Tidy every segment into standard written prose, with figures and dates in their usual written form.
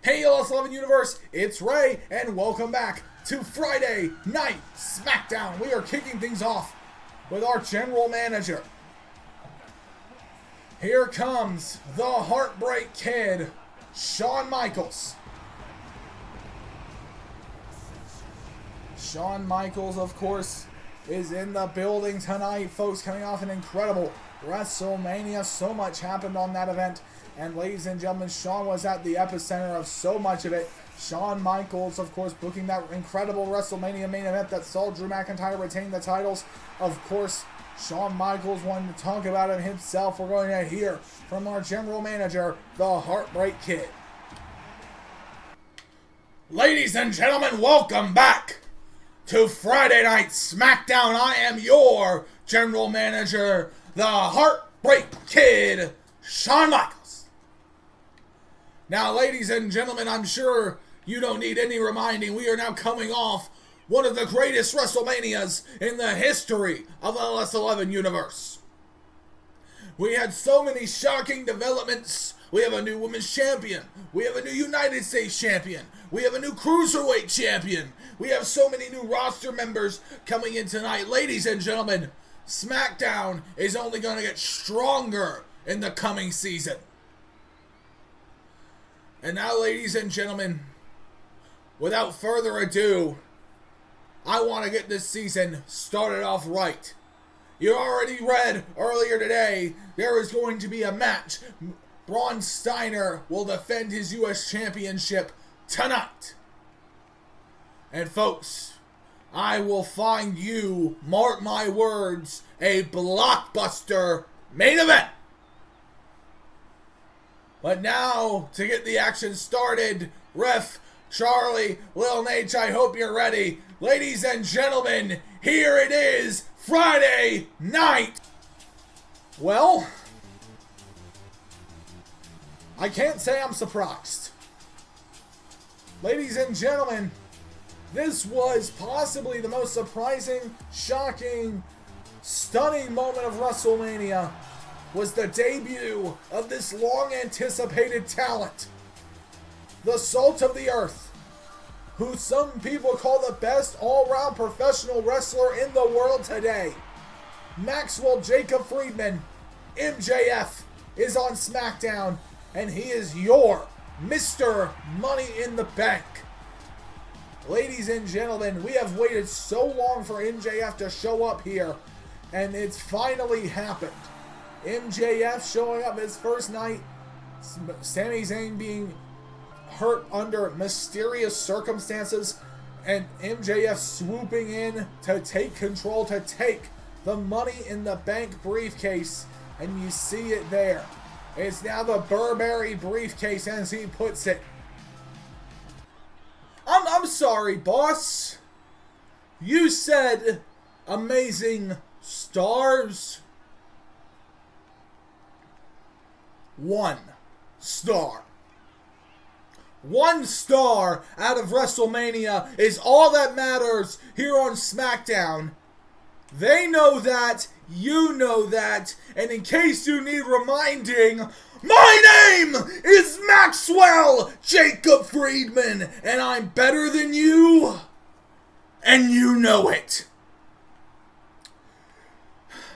Hey LS11 Universe, it's Ray, and welcome back to Friday Night Smackdown. We are kicking things off with our general manager. Here comes the Heartbreak Kid, Shawn Michaels. Shawn Michaels, of course, is in the building tonight, folks, coming off an incredible Wrestlemania. So much happened on that event. And ladies and gentlemen, Shawn was at the epicenter of so much of it. Shawn Michaels, of course, booking that incredible WrestleMania main event that saw Drew McIntyre retain the titles. Of course, Shawn Michaels wanted to talk about it himself. We're going to hear from our general manager, the Heartbreak Kid. Ladies and gentlemen, welcome back to Friday Night Smackdown. I am your general manager, the Heartbreak Kid, Shawn Michaels. Now, ladies and gentlemen, I'm sure you don't need any reminding. We are now coming off one of the greatest WrestleManias in the history of the LS11 universe. We had so many shocking developments. We have a new Women's Champion. We have a new United States Champion. We have a new Cruiserweight Champion. We have so many new roster members coming in tonight. Ladies and gentlemen, SmackDown is only going to get stronger in the coming season. And now, ladies and gentlemen, without further ado, I want to get this season started off right. You already read earlier today, there is going to be a match. Braun Steiner will defend his U.S. Championship tonight. And folks, I will find you, mark my words, a blockbuster main event. But now, to get the action started, Ref, Charlie, Lil Nate, I hope you're ready. Ladies and gentlemen, here it is, Friday night. Well, I can't say I'm surprised. Ladies and gentlemen, this was possibly the most surprising, shocking, stunning moment of WrestleMania. Was the debut of this long-anticipated talent, the salt of the earth, who some people call the best all-round professional wrestler in the world today. Maxwell Jacob Friedman, MJF, is on SmackDown, and he is your Mr. Money in the Bank. Ladies and gentlemen, we have waited so long for MJF to show up here, and it's finally happened. MJF showing up his first night, Sami Zayn being hurt under mysterious circumstances, and MJF swooping in to take control, to take the Money in the Bank briefcase, and you see it there. It's now the Burberry briefcase, as he puts it. I'm sorry, boss. You said amazing stars. 1 star. 1 star out of WrestleMania is all that matters here on SmackDown. They know that, you know that, and in case you need reminding, my name is Maxwell Jacob Friedman, and I'm better than you, and you know it.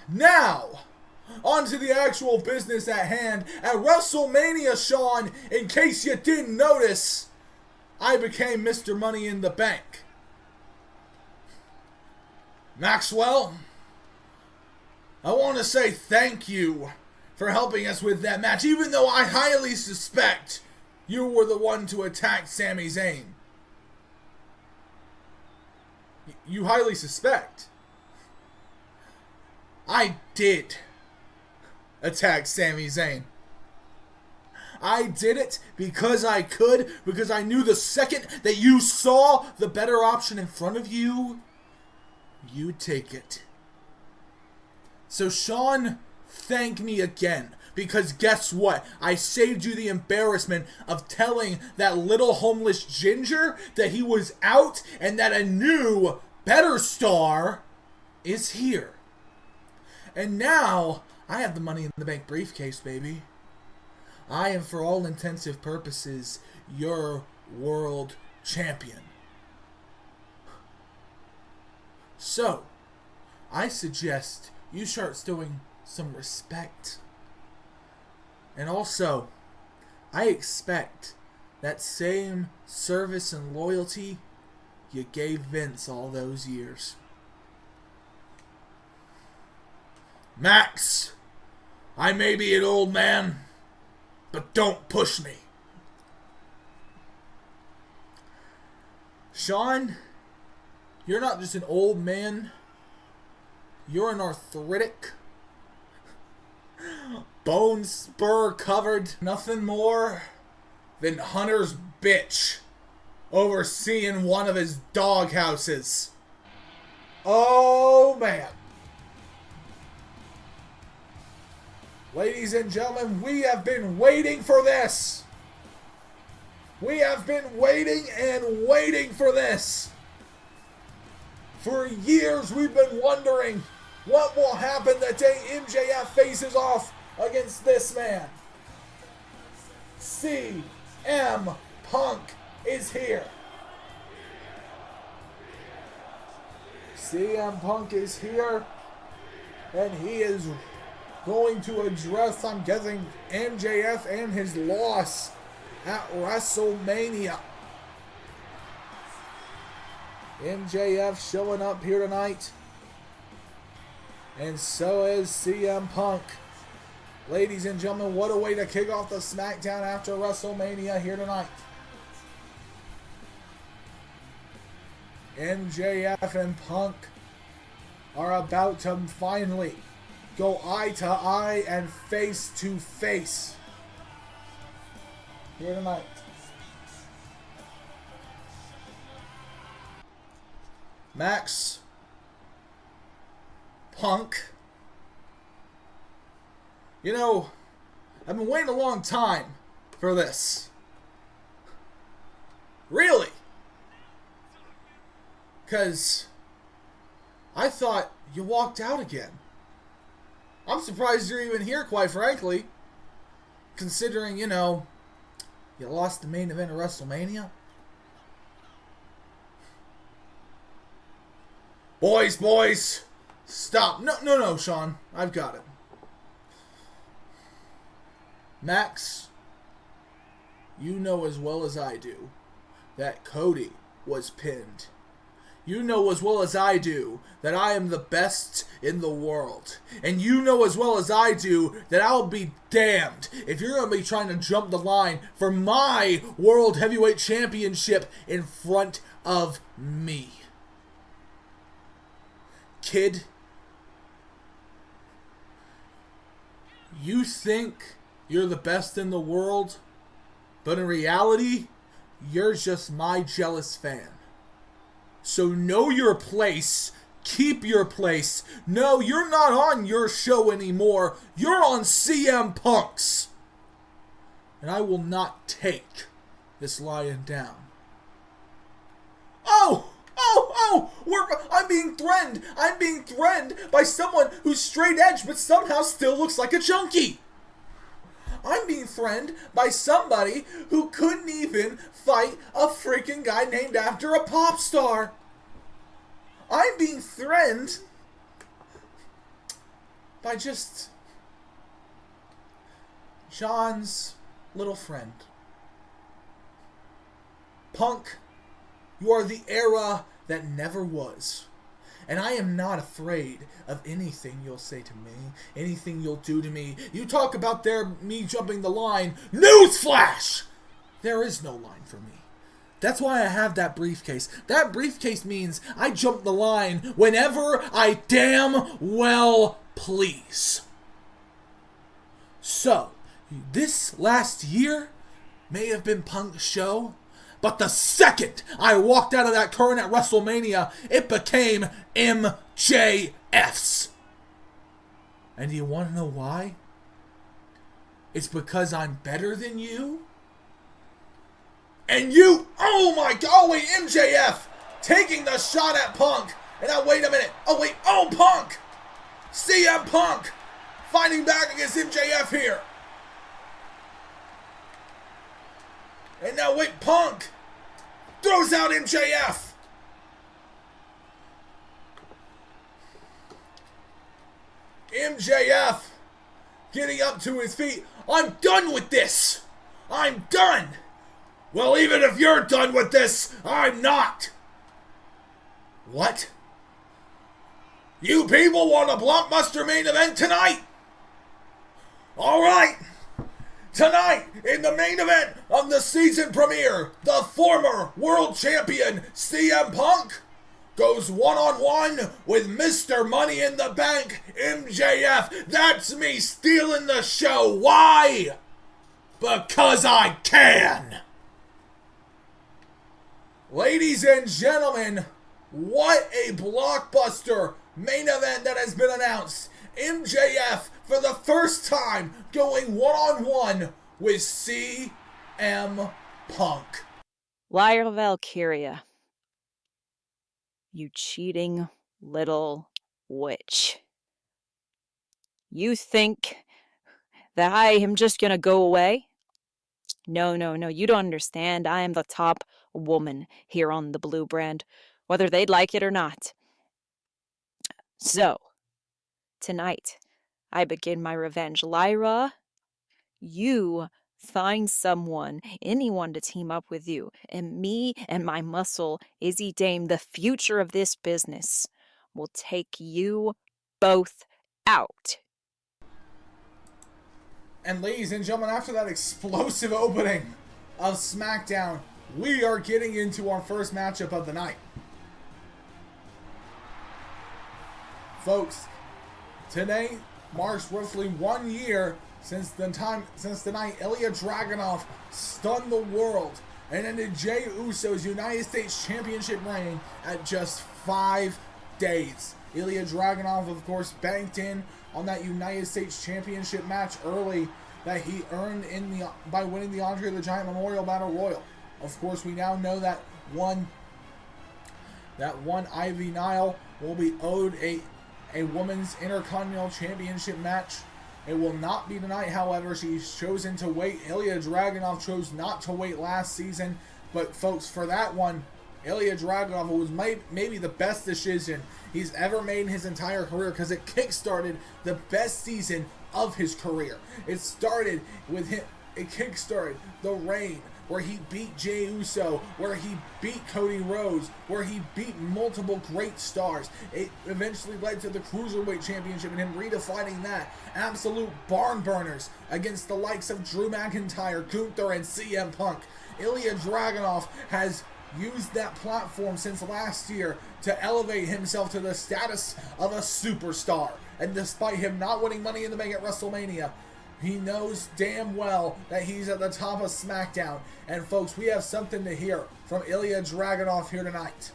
Now, on to the actual business at hand. At WrestleMania, Shawn, in case you didn't notice, I became Mr. Money in the Bank. Maxwell, I want to say thank you for helping us with that match, even though I highly suspect you were the one to attack Sami Zayn. You highly suspect? I did attack Sami Zayn. I did it because I could, because I knew the second that you saw the better option in front of you, you'd take it. So Shawn, thank me again, because guess what? I saved you the embarrassment of telling that little homeless ginger that he was out and that a new, better star is here. And now I have the Money in the Bank briefcase, baby. I am, for all intensive purposes, your world champion. So, I suggest you start showing some respect. And also, I expect that same service and loyalty you gave Vince all those years. Max, I may be an old man, but don't push me. Sean, you're not just an old man. You're an arthritic, bone spur covered, nothing more than Hunter's bitch overseeing one of his doghouses. Oh man. Ladies and gentlemen, we have been waiting for this. We have been waiting and waiting for this. For years we've been wondering what will happen the day MJF faces off against this man. CM Punk is here. CM Punk is here, and he is going to address, I'm guessing, MJF and his loss at WrestleMania. MJF showing up here tonight, and so is CM Punk. Ladies and gentlemen, what a way to kick off the Smackdown after WrestleMania here tonight. MJF and Punk are about to finally go eye to eye and face to face here tonight. Max, Punk, you know, I've been waiting a long time for this. Really? Because I thought you walked out again. I'm surprised you're even here, quite frankly. Considering, you know, you lost the main event of WrestleMania. Boys, stop. No, Sean. I've got it. Max, you know as well as I do that Cody was pinned. You know as well as I do that I am the best in the world. And you know as well as I do that I'll be damned if you're going to be trying to jump the line for my World Heavyweight Championship in front of me. Kid, you think you're the best in the world, but in reality, you're just my jealous fan. So know your place, keep your place. No, you're not on your show anymore. You're on CM Punk's. And I will not take this lying down. I'm being threatened. I'm being threatened by someone who's straight edge but somehow still looks like a junkie. I'm being threatened by somebody who couldn't even fight a freaking guy named after a pop star. I'm being threatened by just John's little friend. Punk, you are the era that never was. And I am not afraid of anything you'll say to me, anything you'll do to me. You talk about me jumping the line. Newsflash! There is no line for me. That's why I have that briefcase. That briefcase means I jump the line whenever I damn well please. So, this last year may have been Punk's show, but the second I walked out of that curtain at WrestleMania, it became MJF's. And do you want to know why? It's because I'm better than you. And you, oh wait, MJF taking the shot at Punk. And now wait a minute. Punk. CM Punk fighting back against MJF here. And now wait, Punk throws out MJF. MJF getting up to his feet. I'm done with this. I'm done. Well, even if you're done with this, I'm not. What? You people want a blockbuster main event tonight? All right. Tonight, in the main event of the season premiere, the former world champion CM Punk goes one-on-one with Mr. Money in the Bank, MJF. That's me stealing the show. Why? Because I can. Ladies and gentlemen, what a blockbuster main event that has been announced. MJF, for the first time, going one-on-one with CM Punk. Liar Valkyria, you cheating little witch. You think that I am just gonna go away? No, you don't understand. I am the top woman here on the Blue brand, whether they'd like it or not. So, tonight, I begin my revenge. Lyra, you find someone, anyone to team up with you, and me and my muscle, Izzy Dame, the future of this business, will take you both out. And ladies and gentlemen, after that explosive opening of Smackdown, we are getting into our first matchup of the night. Folks, today marks roughly 1 year since the night Ilya Dragunov stunned the world and ended Jey Uso's United States Championship reign at just 5 days. Ilya Dragunov, of course, banked in on that United States Championship match early that he earned by winning the Andre the Giant Memorial Battle Royal. Of course, we now know that one Ivy Nile will be owed a women's Intercontinental Championship match. It will not be tonight, however. She's chosen to wait. Ilya Dragunov chose not to wait last season. But, folks, for that one, Ilya Dragunov was maybe the best decision he's ever made in his entire career, because it kickstarted the best season of his career. It started with him. It kickstarted the reign where he beat Jey Uso, where he beat Cody Rhodes, where he beat multiple great stars. It eventually led to the Cruiserweight Championship and him redefining that. Absolute barn burners against the likes of Drew McIntyre, Gunther, and CM Punk. Ilya Dragunov has used that platform since last year to elevate himself to the status of a superstar. And despite him not winning Money in the Bank at WrestleMania, he knows damn well that he's at the top of Smackdown. And folks, we have something to hear from Ilya Dragunov here tonight.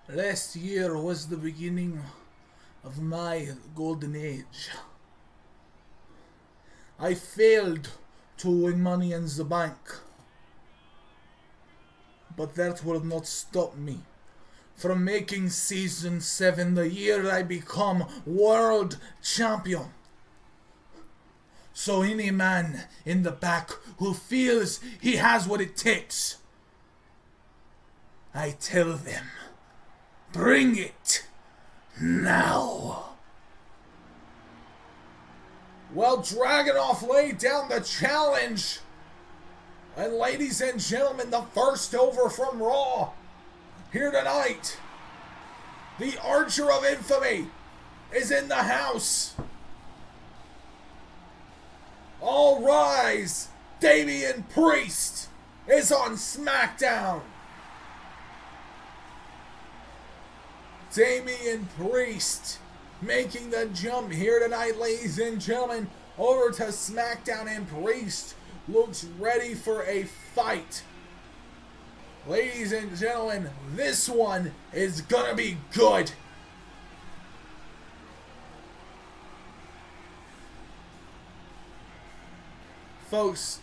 Last year was the beginning of my golden age. I failed to win Money in the Bank, but that will not stop me from making Season 7 the year I become World Champion. So any man in the back who feels he has what it takes, I tell them, bring it now. Well, Dragunov laid down the challenge. And ladies and gentlemen, the first over from Raw here tonight. The Archer of Infamy is in the house. All rise. Damian Priest is on Smackdown. Damian Priest making the jump here tonight, ladies and gentlemen, over to Smackdown, and Priest looks ready for a fight. Ladies and gentlemen, this one is gonna be good. Folks,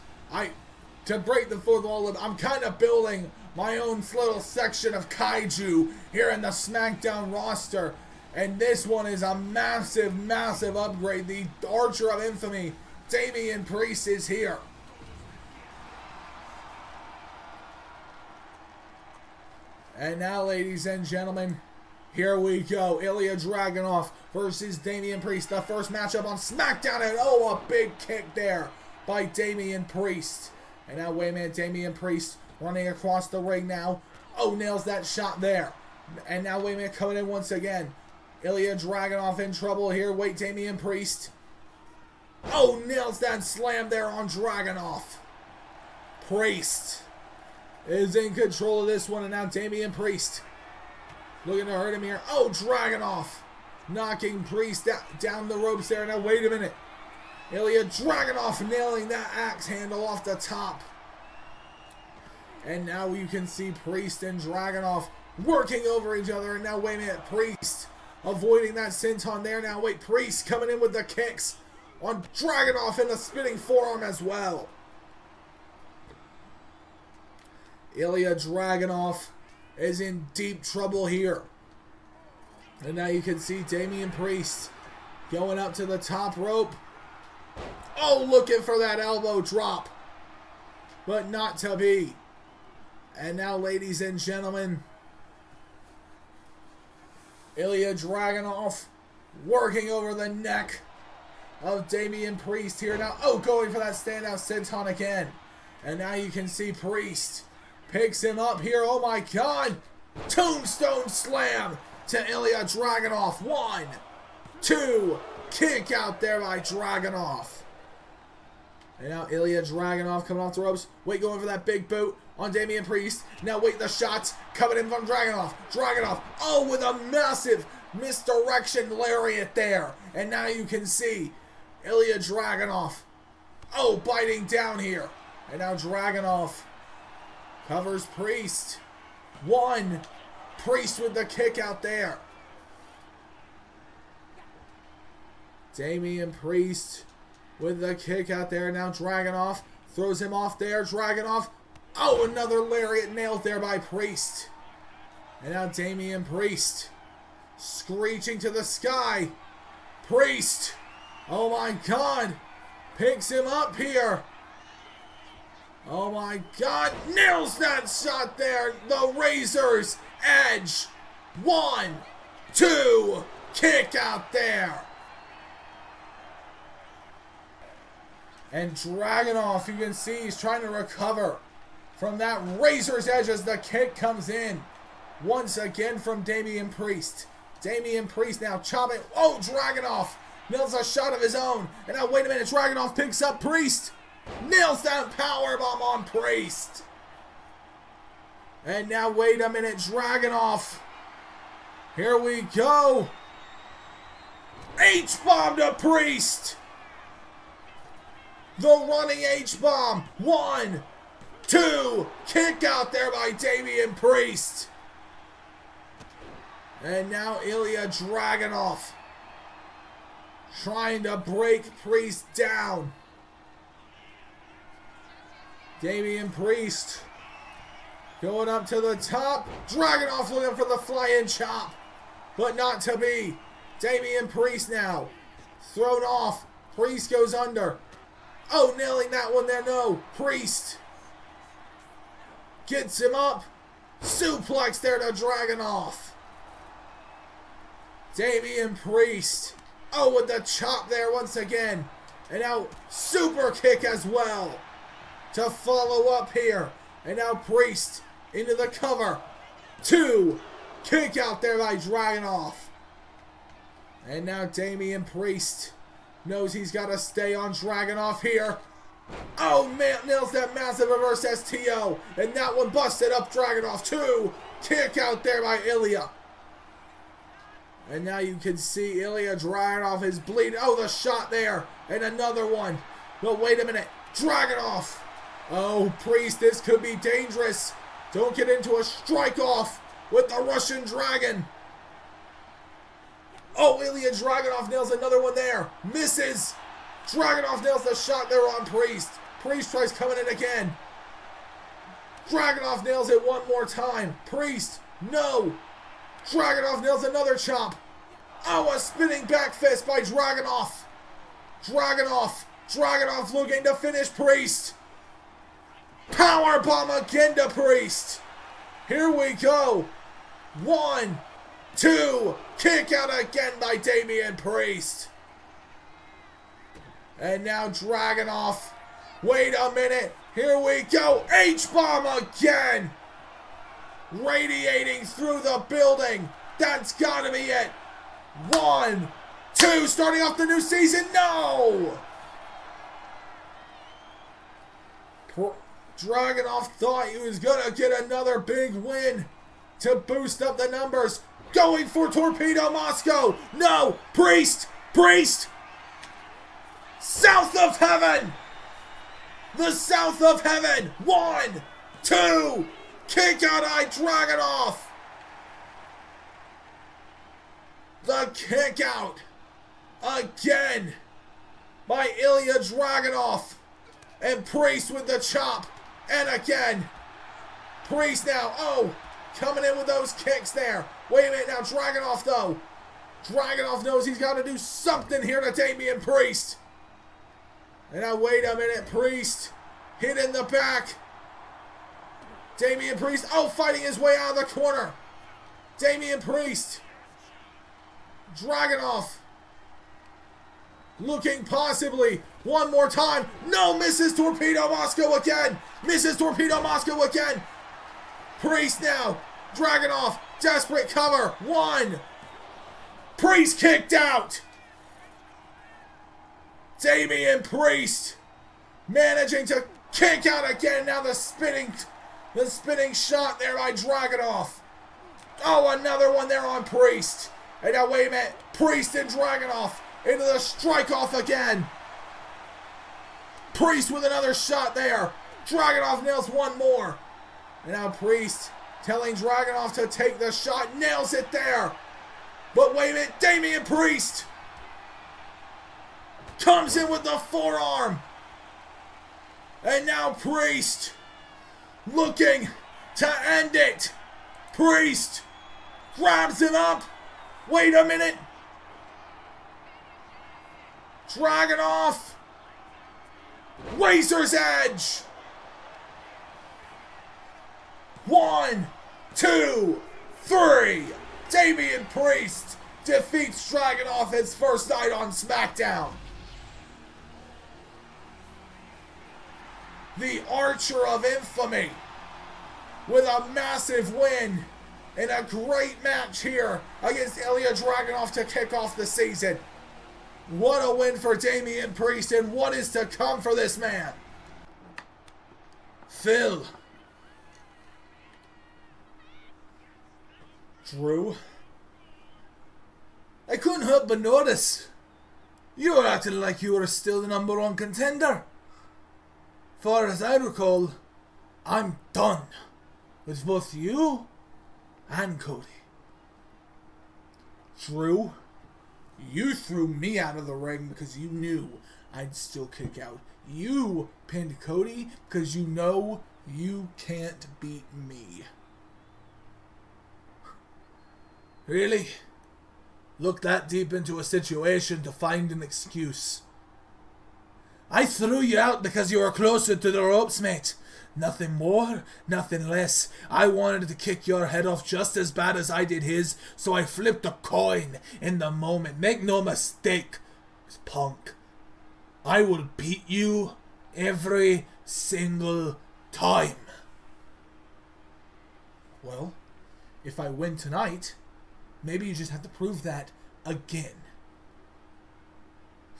to break the fourth wall, I'm kind of building my own little section of kaiju here in the Smackdown roster. And this one is a massive, massive upgrade. The Archer of Infamy, Damian Priest, is here. And now, ladies and gentlemen, here we go. Ilya Dragunov versus Damian Priest. The first matchup on Smackdown. And oh, a big kick there by Damian Priest. And now, wait a minute, Damian Priest running across the ring now. Oh, nails that shot there. And now, wait a minute, coming in once again. Ilya Dragunov in trouble here. Wait, Damian Priest. Oh, nails that slam there on Dragunov. Priest is in control of this one. And now Damian Priest looking to hurt him here. Oh, Dragunov knocking Priest down the ropes there. Now, wait a minute. Ilya Dragunov nailing that axe handle off the top. And now you can see Priest and Dragunov working over each other. And now, wait a minute, Priest avoiding that senton there. Now, wait, Priest coming in with the kicks on Dragunov and the spinning forearm as well. Ilya Dragunov is in deep trouble here. And now you can see Damian Priest going up to the top rope. Oh, looking for that elbow drop. But not to be. And now, ladies and gentlemen, Ilya Dragunov working over the neck of Damian Priest here now. Oh, going for that standout senton again. And now you can see Priest picks him up here. Oh my God. Tombstone slam to Ilya Dragunov. 1, 2, kick out there by Dragunov. And now Ilya Dragunov coming off the ropes. Wait, going for that big boot on Damian Priest. Now wait, the shots coming in from Dragunov. Dragunov, oh, with a massive misdirection lariat there. And now you can see Ilya Dragunov, oh, biting down here. And now Dragunov covers Priest. 1, Priest with the kick out there. Damian Priest with the kick out there. Now Dragunov throws him off there. Dragunov, oh, another lariat nailed there by Priest. And now Damian Priest screeching to the sky. Priest, oh my God, picks him up here. Oh my God, nails that shot there. The Razor's Edge. 1, 2, kick out there. And Dragunov, you can see he's trying to recover from that Razor's Edge as the kick comes in. Once again from Damian Priest. Damian Priest now chopping. Oh, Dragunov nails a shot of his own. And now, wait a minute, Dragunov picks up Priest. Nails that powerbomb on Priest. And now, wait a minute, Dragunov. Here we go. H-bomb to Priest. The running H-bomb. 1, 2, kick out there by Damian Priest. And now Ilya Dragunov trying to break Priest down. Damian Priest going up to the top. Dragunov looking for the flying chop, but not to be. Damian Priest now thrown off. Priest goes under. Oh, nailing that one there. No. Priest gets him up. Suplex there to Dragunov. Damian Priest. Oh, with the chop there once again. And now super kick as well to follow up here. And now Priest into the cover. 2, kick out there by Dragunov. And now Damian Priest knows he's got to stay on Dragunov here. Oh, man, nails that massive reverse STO. And that one busted up Dragunov. 2, kick out there by Ilya. And now you can see Ilya Dragunov is bleeding. Oh, the shot there. And another one. But wait a minute. Dragunov. Oh, Priest, this could be dangerous. Don't get into a strike off with the Russian Dragon. Oh, Ilya Dragunov nails another one there. Misses. Dragunov nails the shot there on Priest. Priest tries coming in again. Dragunov nails it one more time. Priest, no. Dragunov nails another chop. Oh, a spinning back fist by Dragunov. Dragunov looking to finish Priest. Powerbomb again to Priest. Here we go. 1, 2. Kick out again by Damian Priest. And now Dragunov. Wait a minute. Here we go. H-bomb again. Radiating through the building. That's gotta be it. 1, 2. Starting off the new season. No! Dragunov thought he was gonna get another big win to boost up the numbers. Going for Torpedo Moscow. No! Priest! South of Heaven! The South of Heaven! 1, 2! Kick out by Dragunov! The kick out! Again! By Ilya Dragunov! And Priest with the chop! And again! Priest now! Oh! Coming in with those kicks there! Wait a minute now, Dragunov though! Dragunov knows he's got to do something here to Damian Priest! And now wait a minute, Priest! Hit in the back! Damian Priest, oh, fighting his way out of the corner! Damian Priest! Dragunov! Looking possibly one more time. No, misses Torpedo Moscow again! Misses Torpedo Moscow again! Priest now! Dragunov, desperate cover! 1! Priest kicked out! Damian Priest managing to kick out again. Now the spinning shot there by Dragunov. Oh, another one there on Priest. And now wait a minute. Priest and Dragunov into the strike off again. Priest with another shot there. Dragunov nails one more. And now Priest telling Dragunov to take the shot. Nails it there. But wait a minute. Damian Priest comes in with the forearm. And now Priest looking to end it. Priest grabs him up. Wait a minute. Dragunov. Razor's Edge. 1, 2, 3. Damian Priest defeats Dragunov his first night on Smackdown. The Archer of Infamy with a massive win in a great match here against Ilya Dragunov to kick off the season. What a win for Damian Priest, and what is to come for this man? Phil. Drew. I couldn't help but notice you were acting like you were still the #1 contender. Far as I recall, I'm done with both you and Cody. Drew, you threw me out of the ring because you knew I'd still kick out. You pinned Cody because you know you can't beat me. Really? Look that deep into a situation to find an excuse. I threw you out because you were closer to the ropes, mate. Nothing more, nothing less. I wanted to kick your head off just as bad as I did his, so I flipped a coin in the moment. Make no mistake, punk. I will beat you every single time. Well, if I win tonight, maybe you just have to prove that again.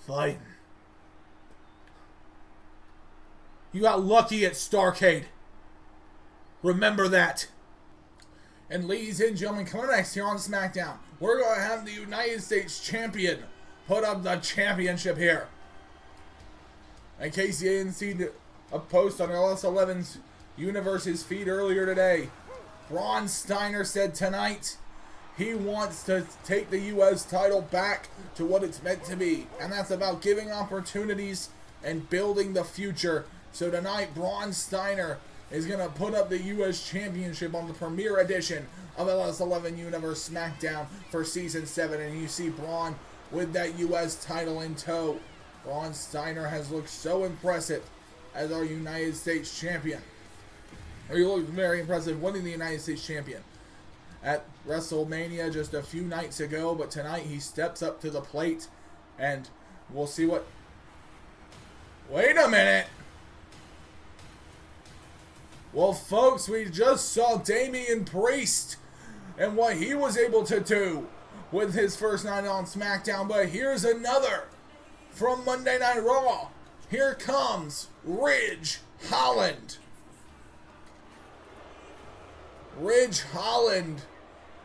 Fine. You got lucky at Starrcade. Remember that. And ladies and gentlemen, coming next here on SmackDown, we're going to have the United States Champion put up the championship here. In case you didn't see a post on LS11's Universe's feed earlier today, Braun Steiner said tonight he wants to take the U.S. title back to what it's meant to be. And that's about giving opportunities and building the future. So tonight, Braun Steiner is going to put up the U.S. Championship on the premiere edition of LS11 Universe Smackdown for Season 7. And you see Braun with that U.S. title in tow. Braun Steiner has looked so impressive as our United States Champion. He looked very impressive winning the United States Champion at WrestleMania just a few nights ago. But tonight he steps up to the plate and we'll see what... Wait a minute! Well, folks, we just saw Damian Priest and what he was able to do with his first night on SmackDown. But here's another from Monday Night Raw. Here comes Ridge Holland. Ridge Holland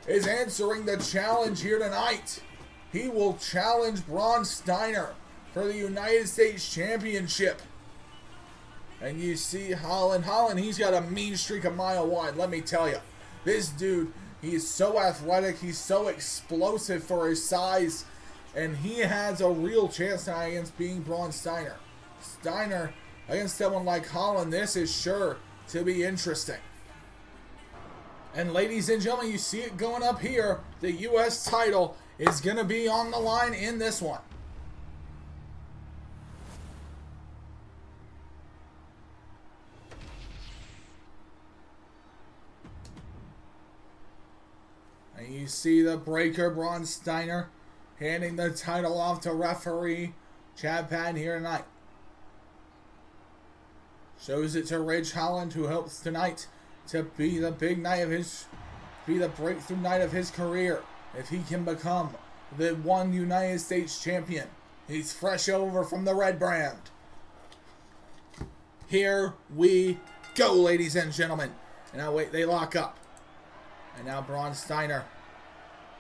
is answering the challenge here tonight. He will challenge Braun Steiner for the United States Championship. And you see Holland. He's got a mean streak a mile wide, let me tell you. This dude, he's so athletic. He's so explosive for his size. And he has a real chance tonight against being Braun Steiner. Steiner against someone like Holland, this is sure to be interesting. And ladies and gentlemen, you see it going up here. The U.S. title is going to be on the line in this one. And you see the breaker, Braun Steiner, handing the title off to referee Chad Patton here tonight. Shows it to Ridge Holland, who hopes tonight to be the big night of his, be the breakthrough night of his career. If he can become the one United States champion. He's fresh over from the red brand. Here we go, ladies and gentlemen. And now wait, they lock up. And now Braun Steiner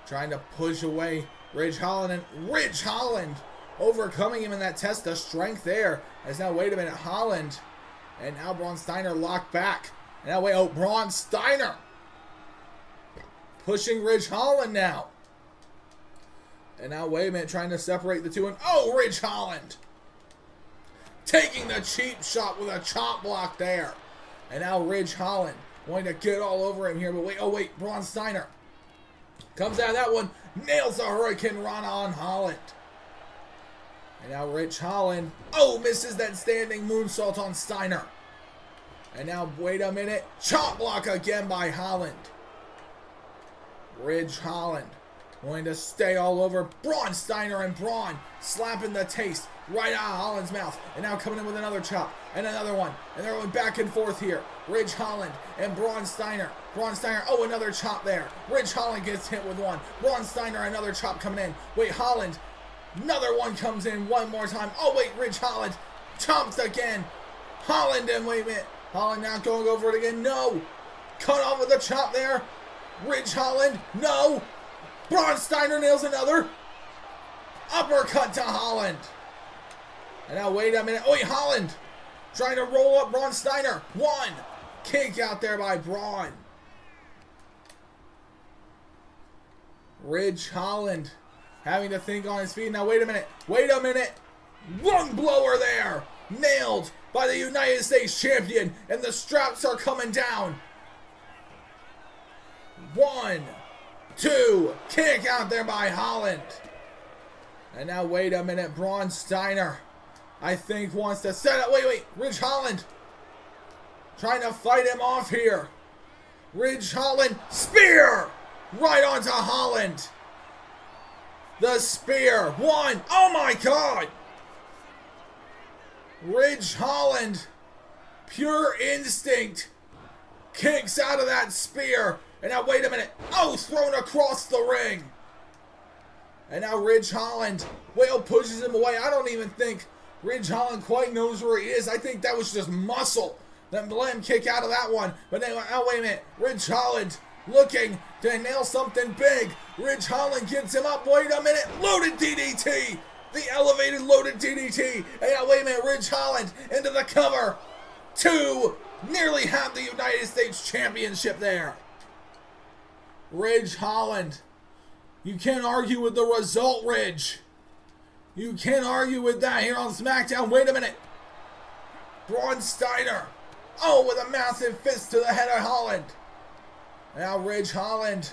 trying to push away Ridge Holland. And Ridge Holland overcoming him in that test of strength there. As now, wait a minute, Holland. And now Braun Steiner locked back. And now, wait, oh, Braun Steiner pushing Ridge Holland now. And now, wait a minute, trying to separate the two. And, oh, Ridge Holland taking the cheap shot with a chop block there. And now Ridge Holland wanting to get all over him here. But wait, oh, wait, Braun Steiner comes out of that one. Nails the Hurricane Rana on Holland. And now Ridge Holland, oh, misses that standing moonsault on Steiner. And now, wait a minute, chop block again by Holland. Ridge Holland going to stay all over Braun Steiner, and Braun slapping the taste right out of Holland's mouth. And now coming in with another chop and another one. And they're going back and forth here. Ridge Holland and Braun Steiner. Braun Steiner, oh, another chop there. Ridge Holland gets hit with one. Braun Steiner, another chop coming in. Wait, Holland, another one comes in one more time. Oh, wait, Ridge Holland chomps again. Holland, and wait a minute. Holland now going over it again. No. Cut off with a chop there. Ridge Holland. No. Braun Steiner nails another. Uppercut to Holland. And now wait a minute. Oh, wait, Holland trying to roll up Braun Steiner. One. Kick out there by Braun. Ridge Holland having to think on his feet. Now wait a minute. Wait a minute. Lung blower there. Nailed by the United States Champion. And the straps are coming down. 1, 2. Kick out there by Holland. And now wait a minute. Braun Steiner, I think, wants to set up. Wait. Ridge Holland trying to fight him off here. Ridge Holland. Spear. Right onto Holland. The spear. 1. Oh my God. Ridge Holland, pure instinct, kicks out of that spear. And now, wait a minute. Oh, thrown across the ring. And now Ridge Holland, Whale pushes him away. I don't even think Ridge Holland quite knows where he is. I think that was just muscle that let him kick out of that one. But then, oh, wait a minute. Ridge Holland looking to nail something big. Ridge Holland gets him up. Wait a minute. Loaded DDT. The elevated loaded DDT. And now, wait a minute. Ridge Holland into the cover. 2. Nearly have the United States Championship there. Ridge Holland. You can't argue with the result, Ridge. You can't argue with that here on SmackDown. Wait a minute. Braun Steiner. Oh, with a massive fist to the head of Holland. Now Ridge Holland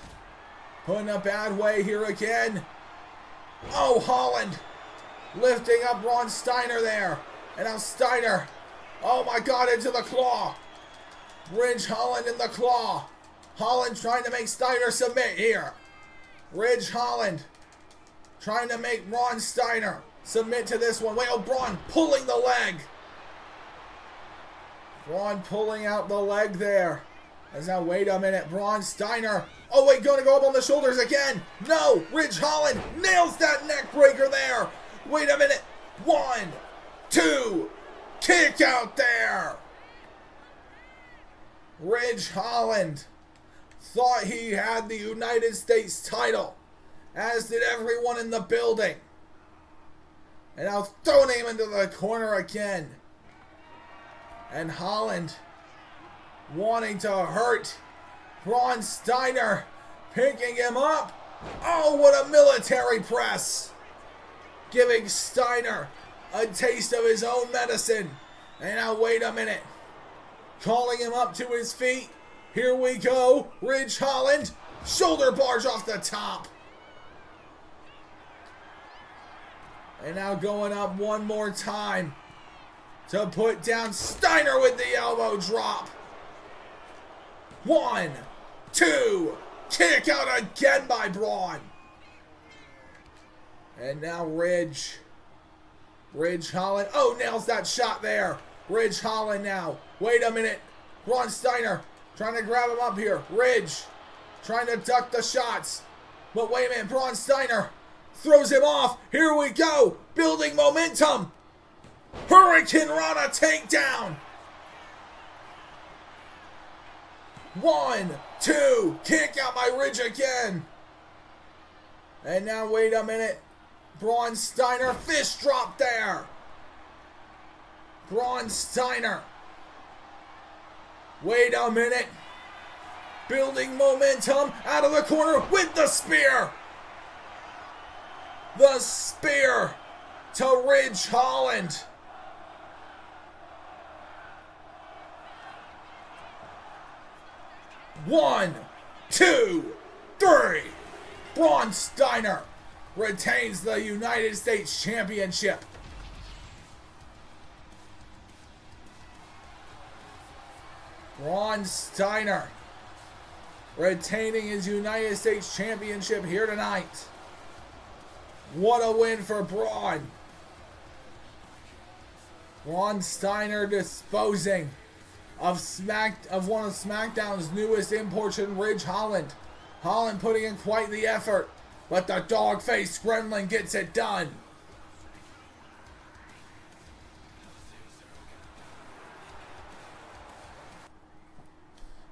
putting a bad way here again. Oh, Holland lifting up Ron Steiner there. And now Steiner, oh my God, into the claw. Ridge Holland in the claw. Holland trying to make Steiner submit here. Ridge Holland trying to make Ron Steiner submit to this one. Wait, oh, Braun pulling the leg. Braun pulling out the leg there. As now, wait a minute, Braun Steiner. Oh wait, gonna go up on the shoulders again. No, Ridge Holland nails that neck breaker there. Wait a minute. 1, 2, kick out there. Ridge Holland thought he had the United States title, as did everyone in the building. And now throwing him into the corner again. And Holland wanting to hurt Braun Steiner, picking him up. Oh, what a military press. Giving Steiner a taste of his own medicine. And now wait a minute. Calling him up to his feet. Here we go. Ridge Holland. Shoulder barge off the top. And now going up one more time to put down Steiner with the elbow drop. 1, 2, kick out again by Braun. And now Ridge Holland. Oh, nails that shot there. Ridge Holland now. Wait a minute. Ron Steiner trying to grab him up here. Ridge trying to duck the shots. But wait a minute. Braun Steiner throws him off. Here we go. Building momentum. Hurricane Rana takedown. 1, 2. Kick out by Ridge again. And now wait a minute. Braun Steiner fist drop there. Braun Steiner. Wait a minute. Building momentum out of the corner with the spear. The spear to Ridge Holland. One, 2, 3. Braun Steiner retains the United States Championship. Braun Steiner retaining his United States Championship here tonight. What a win for Braun. Braun Steiner disposing of one of SmackDown's newest imports in Ridge Holland. Holland putting in quite the effort, but the dog-faced gremlin gets it done.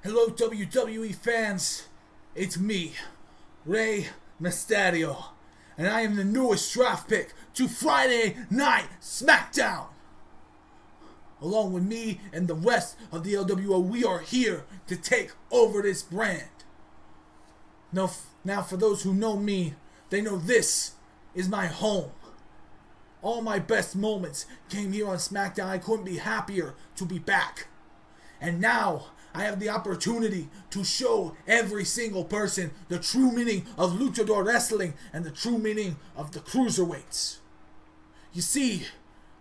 Hello WWE fans, it's me, Rey Mysterio, and I am the newest draft pick to Friday Night Smackdown. Along with me and the rest of the LWO, we are here to take over this brand. Now for those who know me, they know this is my home. All my best moments came here on SmackDown. I couldn't be happier to be back. And now I have the opportunity to show every single person the true meaning of luchador wrestling and the true meaning of the cruiserweights. You see,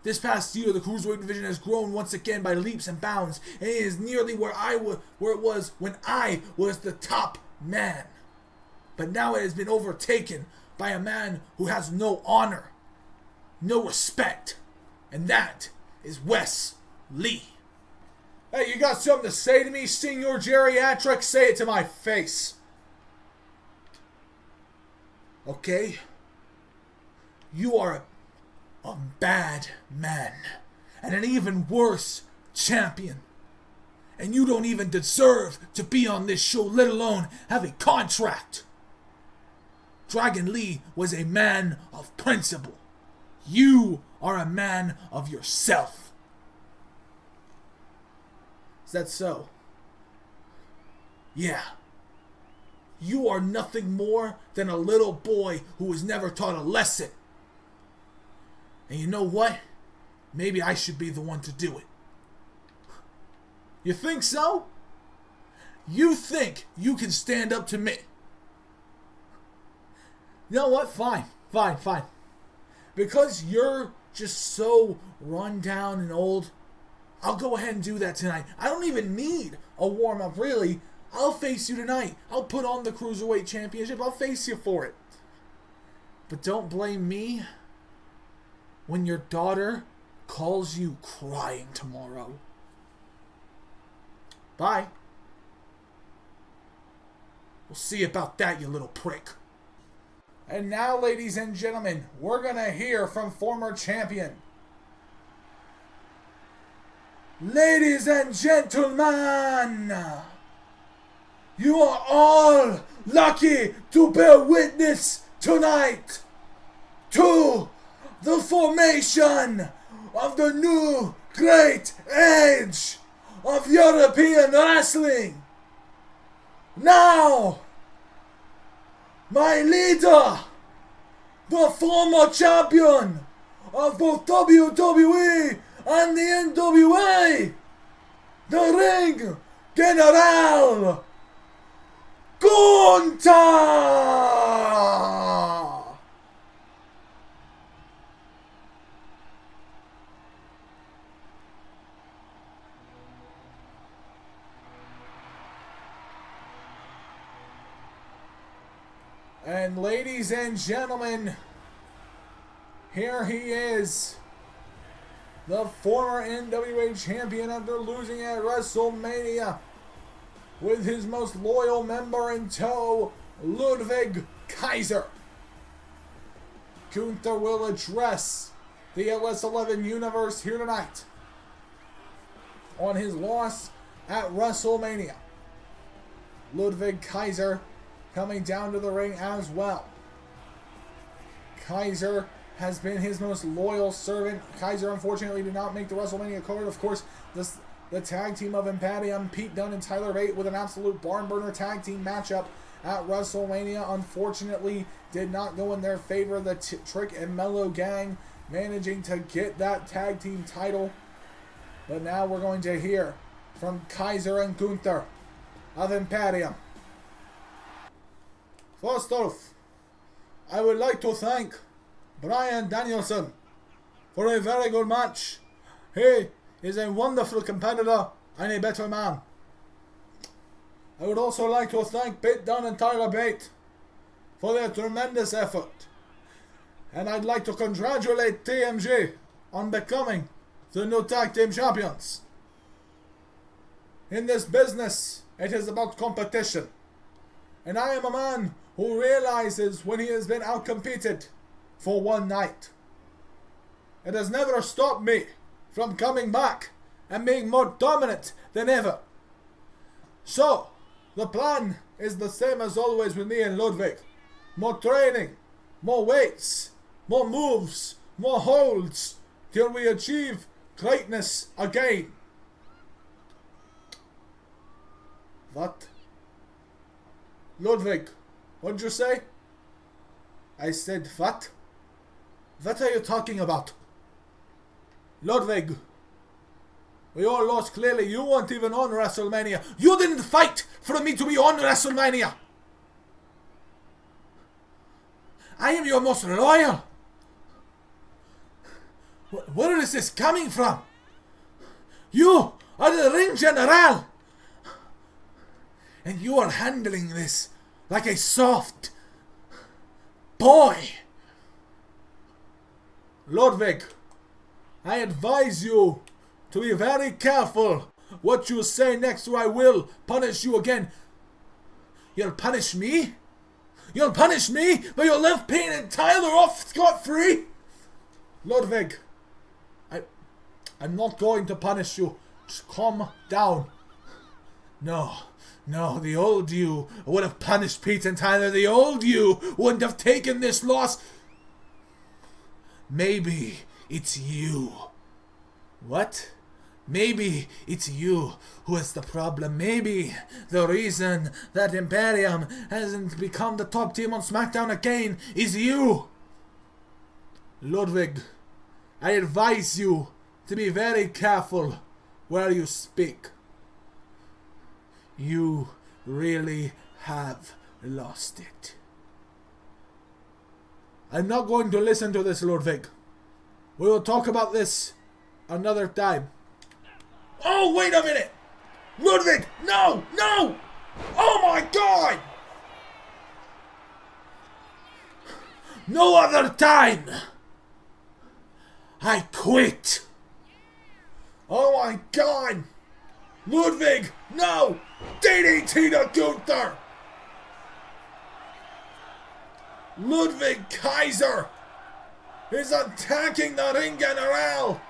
this past year, the Cruiserweight division has grown once again by leaps and bounds, and it is nearly where it was when I was the top man. But now it has been overtaken by a man who has no honor, no respect, and that is Wes Lee. Hey, you got something to say to me, Senior Geriatric? Say it to my face. Okay? You are a bad man, and an even worse champion. And you don't even deserve to be on this show, let alone have a contract. Dragon Lee was a man of principle. You are a man of yourself. Is that so? Yeah. You are nothing more than a little boy who was never taught a lesson. And you know what? Maybe I should be the one to do it. You think so? You think you can stand up to me? You know what? Fine. Because you're just so run down and old, I'll go ahead and do that tonight. I don't even need a warm-up, really. I'll face you tonight. I'll put on the Cruiserweight Championship. I'll face you for it. But don't blame me when your daughter calls you crying tomorrow. Bye. We'll see about that, you little prick. And now, ladies and gentlemen, we're going to hear from former champion. Ladies and gentlemen, you are all lucky to bear witness tonight to the formation of the new great age of European wrestling. Now, my leader, the former champion of both WWE and the NWA, the Ring General, Gunther! And ladies and gentlemen, here he is, the former NWA champion after losing at WrestleMania, with his most loyal member in tow, Ludwig Kaiser. Gunther will address the LS11 universe here tonight on his loss at WrestleMania. Ludwig Kaiser coming down to the ring as well. Kaiser has been his most loyal servant. Kaiser unfortunately did not make the WrestleMania card. Of course, the tag team of Imperium, Pete Dunne and Tyler Bate, with an absolute barn burner tag team matchup at WrestleMania, unfortunately did not go in their favor. The Trick and Mello gang managing to get that tag team title. But now we're going to hear from Kaiser and Gunther of Imperium. First off, I would like to thank Bryan Danielson for a very good match. He is a wonderful competitor and a better man. I would also like to thank Pete Dunne and Tyler Bate for their tremendous effort. And I'd like to congratulate TMG on becoming the new tag team champions. In this business, it is about competition. And I am a man who realizes when he has been outcompeted for one night. It has never stopped me from coming back and being more dominant than ever. So, the plan is the same as always with me and Ludwig. More training, more weights, more moves, more holds, till we achieve greatness again. What? Ludwig, what'd you say? I said what? What are you talking about? Ludwig, we all lost clearly. You weren't even on WrestleMania. You didn't fight for me to be on WrestleMania. I am your most loyal. Where is this coming from? You are the Ring General. And you are handling this like a soft boy. Ludwig, I advise you to be very careful what you say next, or I will punish you again. You'll punish me? You'll punish me, but you'll leave Payne and Tyler off scot-free? Ludwig, I'm not going to punish you. Just calm down. No, the old you would have punished Pete and Tyler. The old you wouldn't have taken this loss. Maybe it's you. What? Maybe it's you who is the problem. Maybe the reason that Imperium hasn't become the top team on Smackdown again is you. Ludwig, I advise you to be very careful where you speak. You really have lost it. I'm not going to listen to this, Ludwig. We will talk about this another time. Oh, wait a minute! Ludwig! No! No! Oh my God! No other time! I quit! Oh my God! Ludwig! No! DDT to Gunther! Ludwig Kaiser is attacking the Ring General!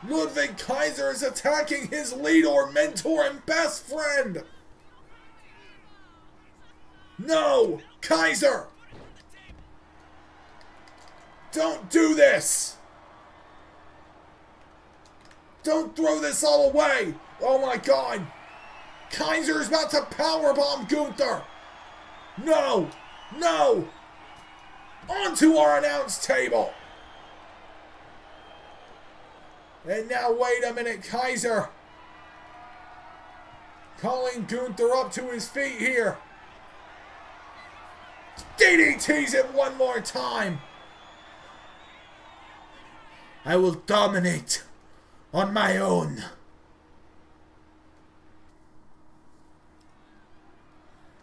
Ludwig Kaiser is attacking his leader, mentor, and best friend! No! Kaiser! Don't do this! Don't throw this all away! Oh my God! Kaiser is about to powerbomb Gunther! No! No! Onto our announce table! And now wait a minute, Kaiser! Calling Gunther up to his feet here! DDTs him one more time! I will dominate on my own.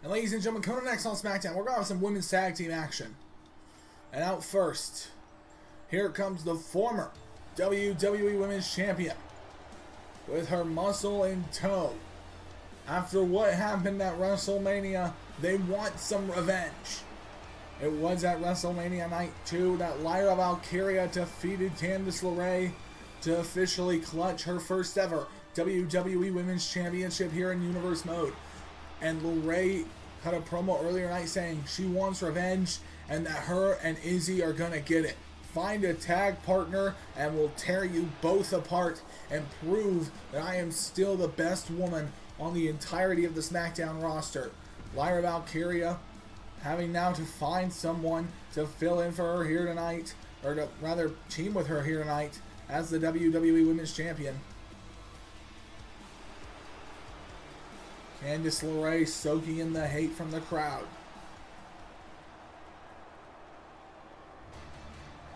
And ladies and gentlemen, coming next on Smackdown, we're going to have some women's tag team action. And out first, here comes the former WWE Women's Champion with her muscle in tow. After what happened at WrestleMania, they want some revenge. It was at WrestleMania Night 2 that Lyra Valkyria defeated Candice LeRae to officially clutch her first ever WWE Women's Championship here in Universe Mode. And LeRae cut a promo earlier tonight saying she wants revenge and that her and Izzy are gonna get it. Find a tag partner and we'll tear you both apart and prove that I am still the best woman on the entirety of the SmackDown roster. Lyra Valkyria having now to find someone to fill in for her here tonight, or to rather team with her here tonight as the WWE Women's Champion. Candice LeRae soaking in the hate from the crowd.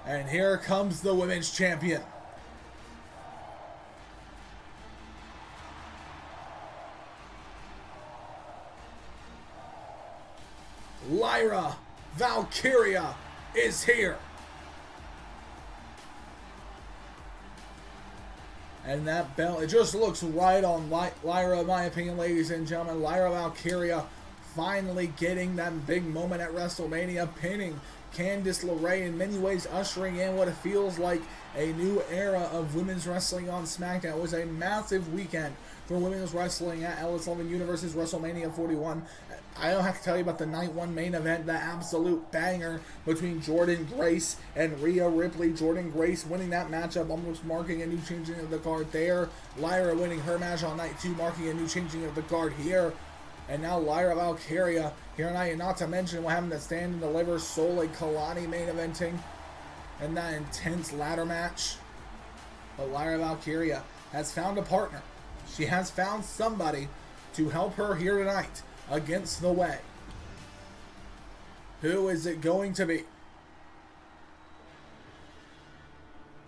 And here comes the Women's Champion. Lyra Valkyria is here. And that belt, it just looks right on Lyra, in my opinion, ladies and gentlemen. Lyra Valkyria finally getting that big moment at WrestleMania, pinning Candice LeRae, in many ways ushering in what it feels like a new era of women's wrestling on SmackDown. It was a massive weekend for women's wrestling at LS11 Universe's WrestleMania 41. I don't have to tell you about the night one main event, the absolute banger between Jordynne Grace and Rhea Ripley. Jordynne Grace winning that matchup, almost marking a new changing of the guard there. Lyra winning her match on night 2, marking a new changing of the guard here. And now Lyra Valkyria here tonight, and not to mention what happened to Stand and Deliver, Sole Kalani main eventing, and that intense ladder match. But Lyra Valkyria has found a partner. She has found somebody to help her here tonight against the Way. Who is it going to be?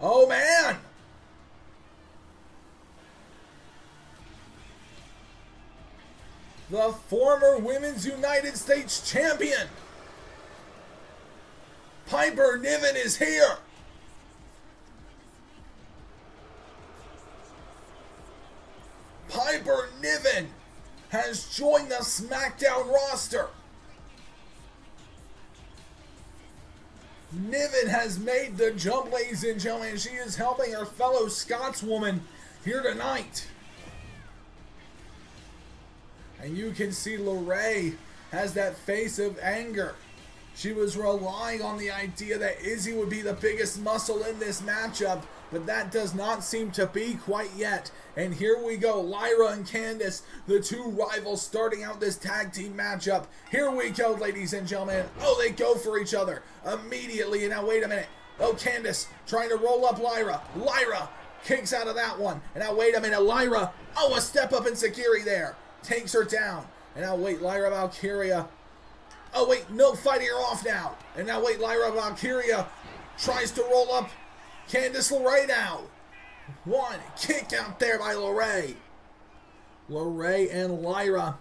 Oh man! The former Women's United States Champion, Piper Niven, is here. Piper Niven has joined the SmackDown roster. Niven has made the jump, ladies and gentlemen, and she is helping her fellow Scotswoman here tonight. And you can see LeRae has that face of anger. She was relying on the idea that Izzy would be the biggest muscle in this matchup, but that does not seem to be quite yet. And here we go, Lyra and Candice, the two rivals starting out this tag team matchup. Here we go, ladies and gentlemen. Oh, they go for each other immediately. And now, wait a minute. Oh, Candice trying to roll up Lyra. Lyra Kicks out of that one. And now wait a minute, Lyra. Oh, a step up enziguri there. Takes her down. And now wait, Lyra Valkyria. Oh wait, no, fighting her off now. And now wait, Lyra Valkyria tries to roll up Candice LeRae now. One kick out there by LeRae. LeRae and Lyra.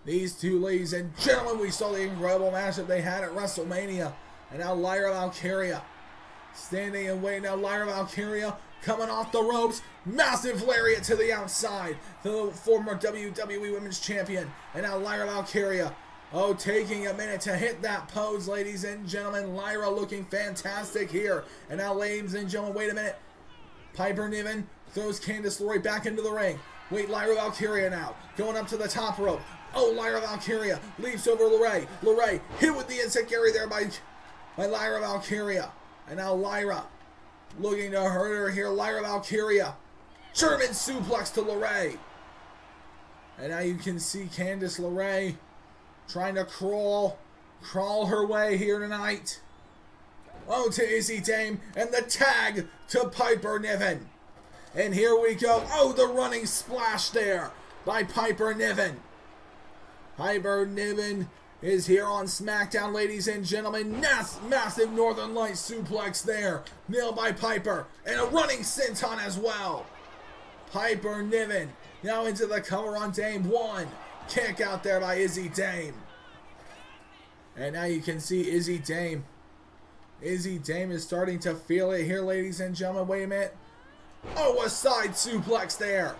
These two, ladies and gentlemen, we saw the incredible matchup they had at WrestleMania. And now Lyra Valkyria standing and waiting. Now Lyra Valkyria coming off the ropes. Massive lariat to the outside. The former WWE Women's Champion. And now Lyra Valkyria. Oh, taking a minute to hit that pose, ladies and gentlemen. Lyra looking fantastic here. And now, ladies and gentlemen, wait a minute. Piper Niven throws Candice LeRae back into the ring. Wait, Lyra Valkyria now. Going up to the top rope. Oh, Lyra Valkyria leaps over LeRae. LeRae hit with the enziguri there by Lyra Valkyria. And now Lyra looking to hurt her here. Lyra Valkyria. German suplex to LeRae. And now you can see Candice LeRae trying to crawl her way here tonight. Oh, to Izzy Dame, and the tag to Piper Niven. And here we go. Oh, the running splash there by Piper Niven. Piper Niven is here on SmackDown, ladies and gentlemen. Massive Northern Lights suplex there. Nailed by Piper. And a running senton as well. Piper Niven now into the cover on Dame. One kick out there by Izzy Dame. And now you can see Izzy Dame. Izzy Dame is starting to feel it here, ladies and gentlemen. Wait a minute. Oh, a side suplex there.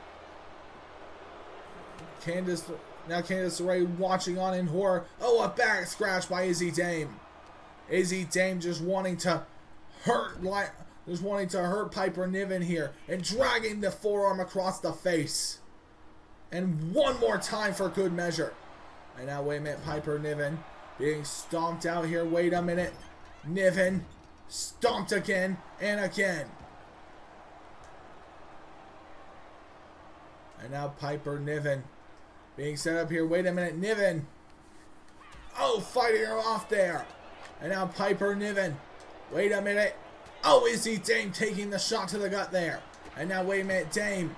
Candice LeRae watching on in horror. Oh, a back scratch by Izzy Dame. Izzy Dame just wanting to hurt Piper Niven here and dragging the forearm across the face. And one more time for good measure. And now wait a minute, Piper Niven being stomped out here. Wait a minute. Niven stomped again and again. And now Piper Niven being set up here. Wait a minute, Niven. Oh, fighting her off there. And now Piper Niven. Wait a minute. Oh, Izzy Dame taking the shot to the gut there. And now wait a minute, Dame.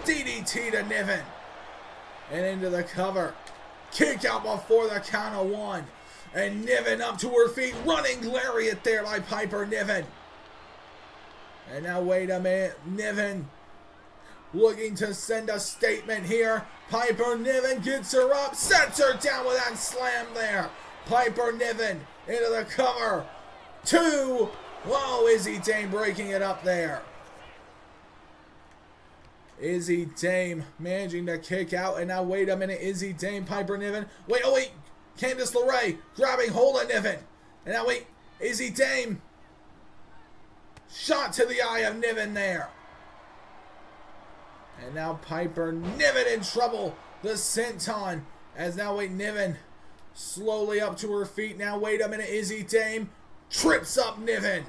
DDT to Niven. And into the cover. Kick out before the count of one. And Niven up to her feet. Running lariat there by Piper Niven. And now wait a minute. Niven looking to send a statement here. Piper Niven gets her up. Sets her down with that slam there. Piper Niven into the cover. Two. Whoa, Izzy Dame breaking it up there. Izzy Dame managing to kick out. And now wait a minute. Izzy Dame, Piper Niven. Wait, oh wait. Candice LeRae grabbing hold of Niven. And now wait. Izzy Dame. Shot to the eye of Niven there. And now Piper Niven in trouble. The senton. As now wait, Niven slowly up to her feet. Now wait a minute. Izzy Dame trips up Niven.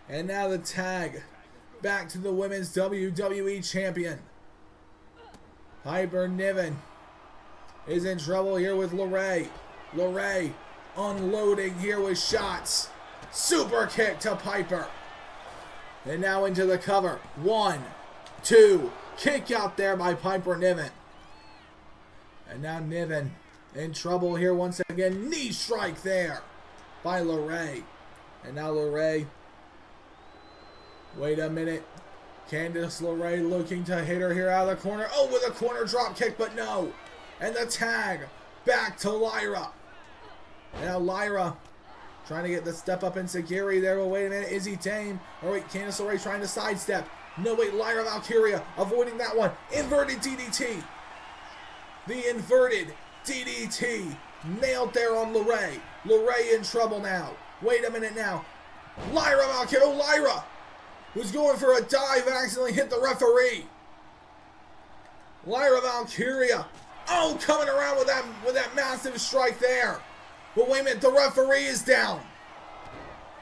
And now the tag. Back to the Women's WWE Champion. Piper Niven is in trouble here with LeRae. LeRae unloading here with shots. Super kick to Piper. And now into the cover. 1, 2. Kick out there by Piper Niven. And now Niven in trouble here once again. Knee strike there by LeRae. And now LeRae. Wait a minute. Candice LeRae looking to hit her here out of the corner. Oh, with a corner drop kick, but no. And the tag back to Lyra. And now Lyra trying to get the step up enziguri there. But wait a minute. Izzy Dame. Oh, wait. Candice LeRae trying to sidestep. No, wait. Lyra Valkyria avoiding that one. Inverted DDT. The inverted DDT. Nailed there on LeRae. LeRae in trouble now. Wait a minute now. Lyra Valkyria. Oh, Lyra was going for a dive. Accidentally hit the referee. Lyra Valkyria. Oh, coming around with that massive strike there. But wait a minute, the referee is down.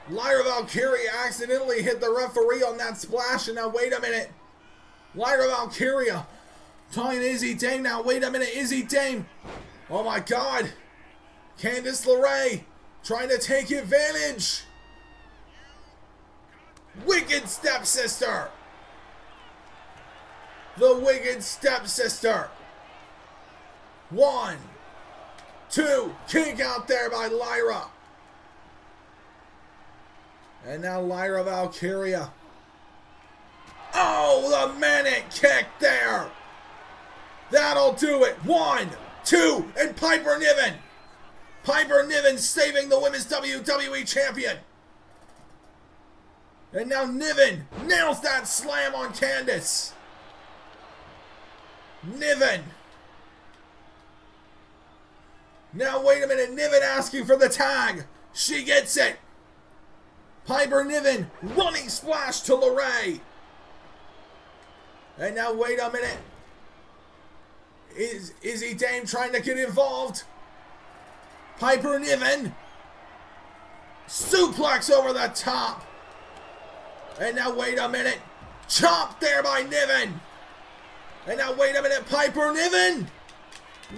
Lyra Valkyria accidentally hit the referee on that splash. And now wait a minute. Lyra Valkyria talking to Izzy Dame now. Wait a minute, Izzy Dame. Oh my God. Candice LeRae trying to take advantage. wicked stepsister. The wicked stepsister. 1, 2, kick out there by Lyra. And now Lyra Valkyria. Oh, the manic kick there. That'll do it. 1, 2, and Piper Niven. Piper Niven saving the Women's WWE Champion. And now Niven nails that slam on Candice. Niven. Now wait a minute, Niven asking for the tag. She gets it. Piper Niven, running splash to LeRae. And now wait a minute. Is Izzy Dame trying to get involved? Piper Niven. Suplex over the top. And now wait a minute. Chopped there by Niven. And now wait a minute, Piper Niven.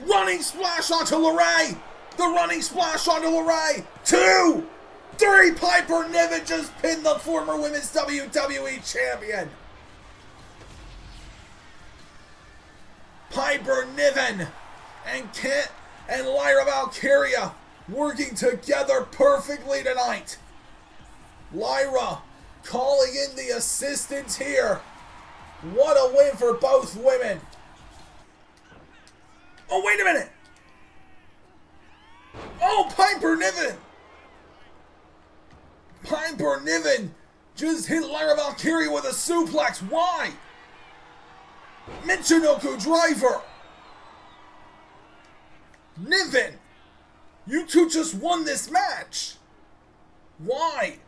Running splash onto LeRae. The running splash onto LeRae. 2, 3. Piper Niven just pinned the former Women's WWE Champion. Piper Niven and Lyra Valkyria working together perfectly tonight. Lyra calling in the assistants here. What a win for both women. Oh, wait a minute. Oh, Piper Niven. Piper Niven just hit Lyra Valkyria with a suplex. Why? Michinoku driver. Niven, you two just won this match. Why?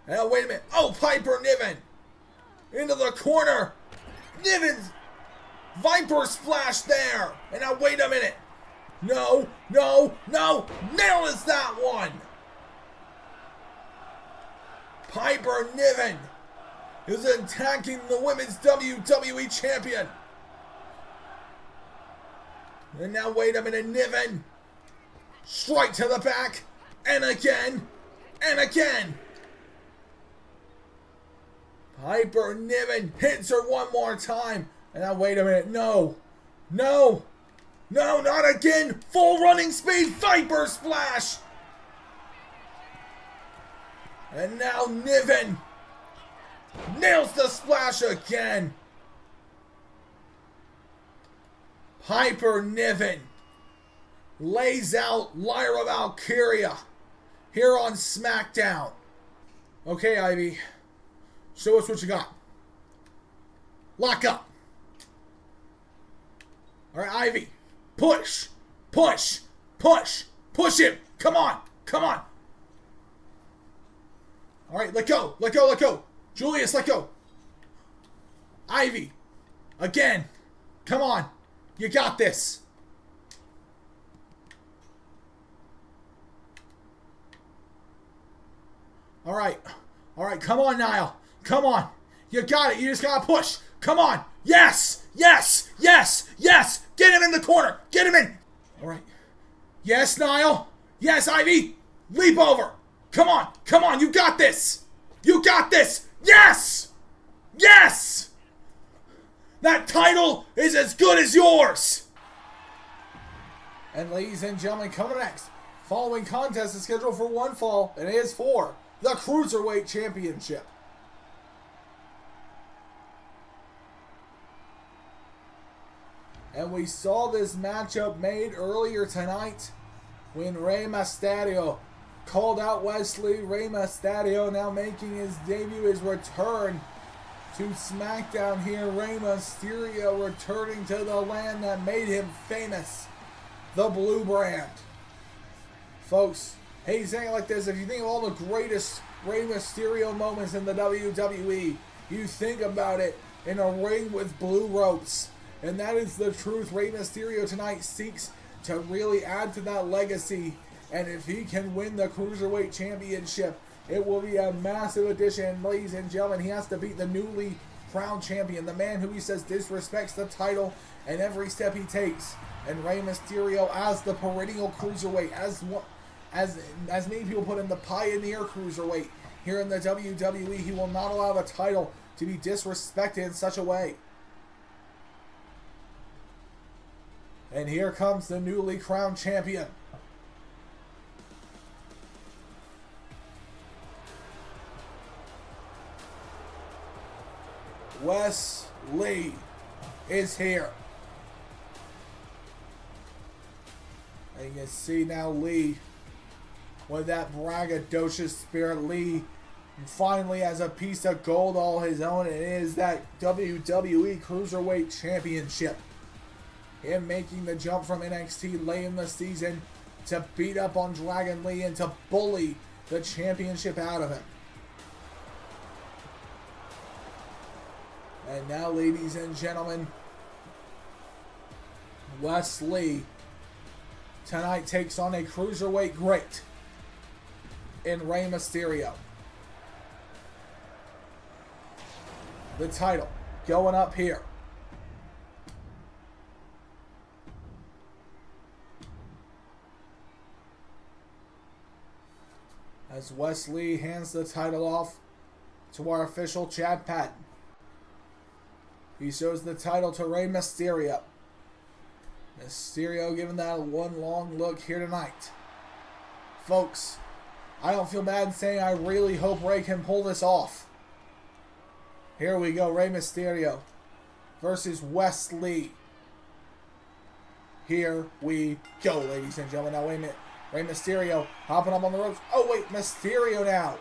Now, wait a minute. Oh, Piper Niven. Into the corner. Niven's Viper splash there. And now, wait a minute. No, no, no. Nail is that one. Piper Niven is attacking the Women's WWE Champion. And now, wait a minute. Niven. Straight to the back. And again. And again. Piper Niven hits her one more time. And now, wait a minute. No. No. No, not again. Full running speed. Viper splash. And now Niven nails the splash again. Piper Niven lays out Lyra Valkyria here on Smackdown. Okay, Ivy. Show us what you got. Lock up. Alright, Ivy. Push. Push. Push. Push him. Come on. Come on. Alright, let go. Let go. Let go. Julius, let go. Ivy. Again. Come on. You got this. Alright. Alright, come on, Niall. Come on. You got it. You just gotta push. Come on. Yes. Yes. Yes. Yes. Get him in the corner. Get him in. Alright. Yes, Niall. Yes, Ivy. Leap over. Come on. Come on. You got this. You got this. Yes. Yes. That title is as good as yours. And ladies and gentlemen, coming next, following contest is scheduled for one fall, and it is for the Cruiserweight Championship. And we saw this matchup made earlier tonight when Rey Mysterio called out Wesley. Rey Mysterio now making his debut, his return to SmackDown here. Rey Mysterio returning to the land that made him famous, the Blue Brand. Folks, hey, saying it like this, if you think of all the greatest Rey Mysterio moments in the WWE, you think about it in a ring with blue ropes. And that is the truth. Rey Mysterio tonight seeks to really add to that legacy. And if he can win the Cruiserweight Championship, it will be a massive addition. Ladies and gentlemen, he has to beat the newly crowned champion, the man who he says disrespects the title and every step he takes. And Rey Mysterio as the perennial Cruiserweight, as many people put in the Pioneer Cruiserweight. here in the WWE. He will not allow the title to be disrespected in such a way. And here comes the newly crowned champion. Wes Lee is here. And you can see now Lee with that braggadocious spirit. Lee finally has a piece of gold all his own. It is that WWE Cruiserweight Championship. Him making the jump from NXT late in the season to beat up on Dragon Lee and to bully the championship out of him. And now, ladies and gentlemen, Wes Lee tonight takes on a Cruiserweight great in Rey Mysterio. The title going up here. As Wes Lee hands the title off to our official Chad Patton. He shows the title to Rey Mysterio. Mysterio giving that one long look here tonight. Folks, I don't feel bad saying I really hope Rey can pull this off. Here we go, Rey Mysterio versus Wes Lee. Here we go, ladies and gentlemen. Now, wait a minute. Rey Mysterio hopping up on the ropes. Oh, wait, Mysterio now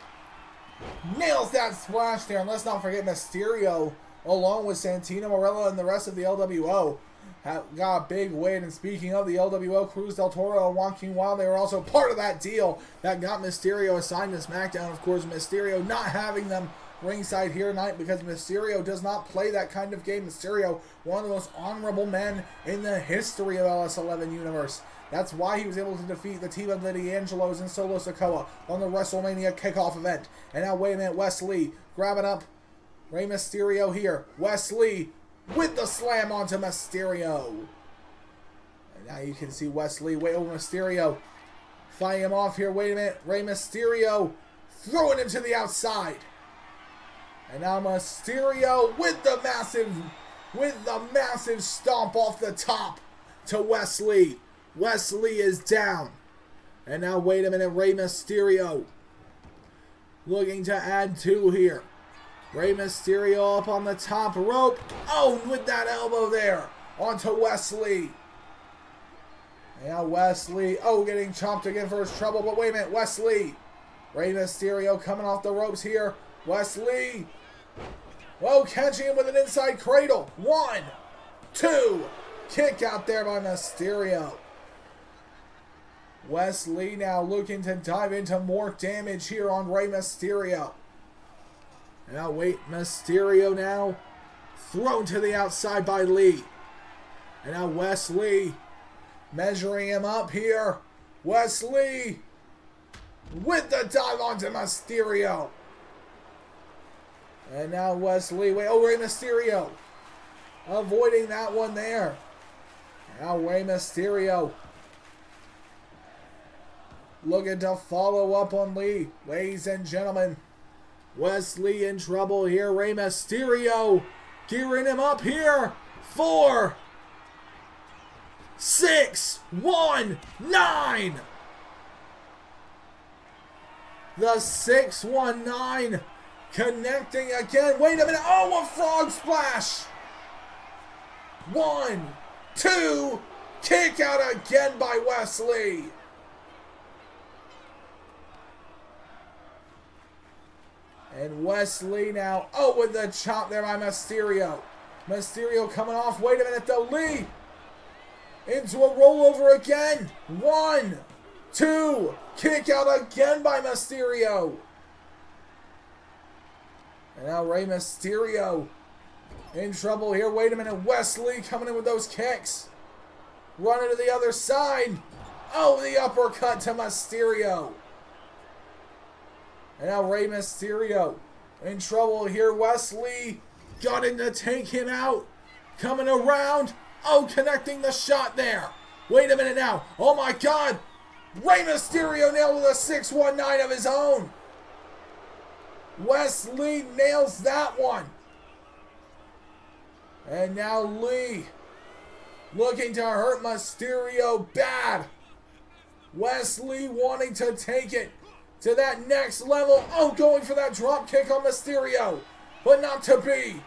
nails that splash there. And let's not forget Mysterio, along with Santino Marella and the rest of the LWO, got a big win. And speaking of the LWO, Cruz Del Toro and Joaquin Wilde, they were also part of that deal that got Mysterio assigned to SmackDown. Of course, Mysterio not having them ringside here tonight because Mysterio does not play that kind of game. Mysterio, one of the most honorable men in the history of LS11 universe. That's why he was able to defeat the team of the D'Angelos and Solo Sikoa on the WrestleMania kickoff event. And now, wait a minute, Wes Lee grabbing up Rey Mysterio here. Wes Lee with the slam onto Mysterio. And now you can see Wes Lee way over Mysterio. Fighting him off here. Wait a minute. Rey Mysterio throwing him to the outside. And now Mysterio with the massive stomp off the top to Wes Lee. Wes Lee is down. And now, wait a minute, Rey Mysterio looking to add two here. Rey Mysterio up on the top rope. Oh, with that elbow there onto Wes Lee. And now Wes Lee, getting chopped again for his trouble. But wait a minute, Wes Lee. Rey Mysterio coming off the ropes here. Wes Lee. Catching him with an inside cradle. 1, 2. Kick out there by Mysterio. Wes Lee now looking to dive into more damage here on Rey Mysterio. Now wait, Mysterio now thrown to the outside by Lee. And now Wes Lee measuring him up here. Wes Lee with the dive onto Mysterio. And now Wes Lee, Rey Mysterio avoiding that one there. Now Rey Mysterio looking to follow up on Lee. Ladies and gentlemen, Wes Lee in trouble here. Rey Mysterio gearing him up here. 4, 6, 1, 9. The 619 connecting again. Wait a minute. A frog splash. 1, 2. Kick out again by Wes Lee. And Wes Lee now, with the chop there by Mysterio. Mysterio coming off. Wait a minute though. Lee into a rollover again. 1, 2. Kick out again by Mysterio. And now Rey Mysterio in trouble here. Wait a minute. Wes Lee coming in with those kicks. Running to the other side. The uppercut to Mysterio. And now Rey Mysterio in trouble here. Wes Lee gunning to take him out. Coming around. Connecting the shot there. Wait a minute now. Oh my God. Rey Mysterio nailed with a 619 of his own. Wesley nails that one. And now Lee looking to hurt Mysterio bad. Wesley wanting to take it to that next level. Oh, going for that drop kick on Mysterio. But not to be.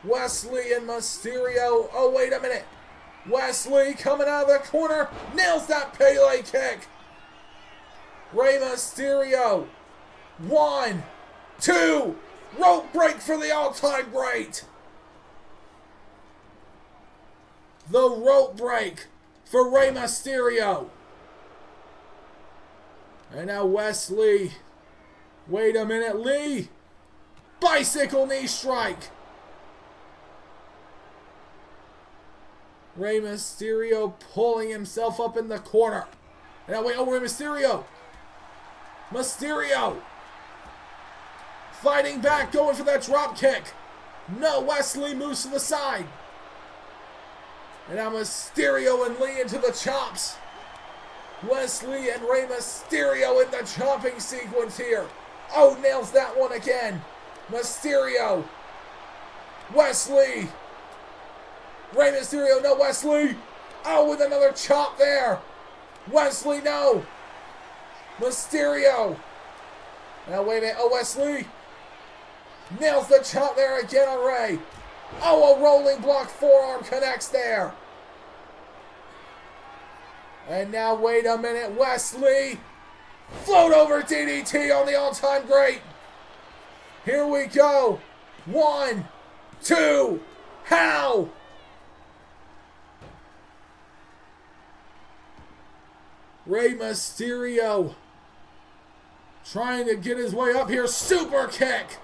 Wesley and Mysterio. Oh, wait a minute. Wesley coming out of the corner. Nails that Pele kick. Rey Mysterio. 1, 2. Rope break for the all-time great. The rope break for Rey Mysterio. And now Wesley. Wait a minute, Lee. Bicycle knee strike. Rey Mysterio pulling himself up in the corner. And now wait, oh, Rey Mysterio. Mysterio. Fighting back, going for that drop kick. No, Wesley moves to the side. And now Mysterio and Lee into the chops. Wesley and Rey Mysterio in the chopping sequence here. Oh, nails that one again. Mysterio. Wesley. Rey Mysterio, no, Wesley. Oh, with another chop there. Wesley, no. Mysterio. Now, wait a minute. Oh, Wesley. Nails the chop there again on Rey. Oh, a rolling block forearm connects there. And now, wait a minute, Wesley. Float over DDT on the all-time great. Here we go. 1, 2, how? Rey Mysterio trying to get his way up here. Super kick.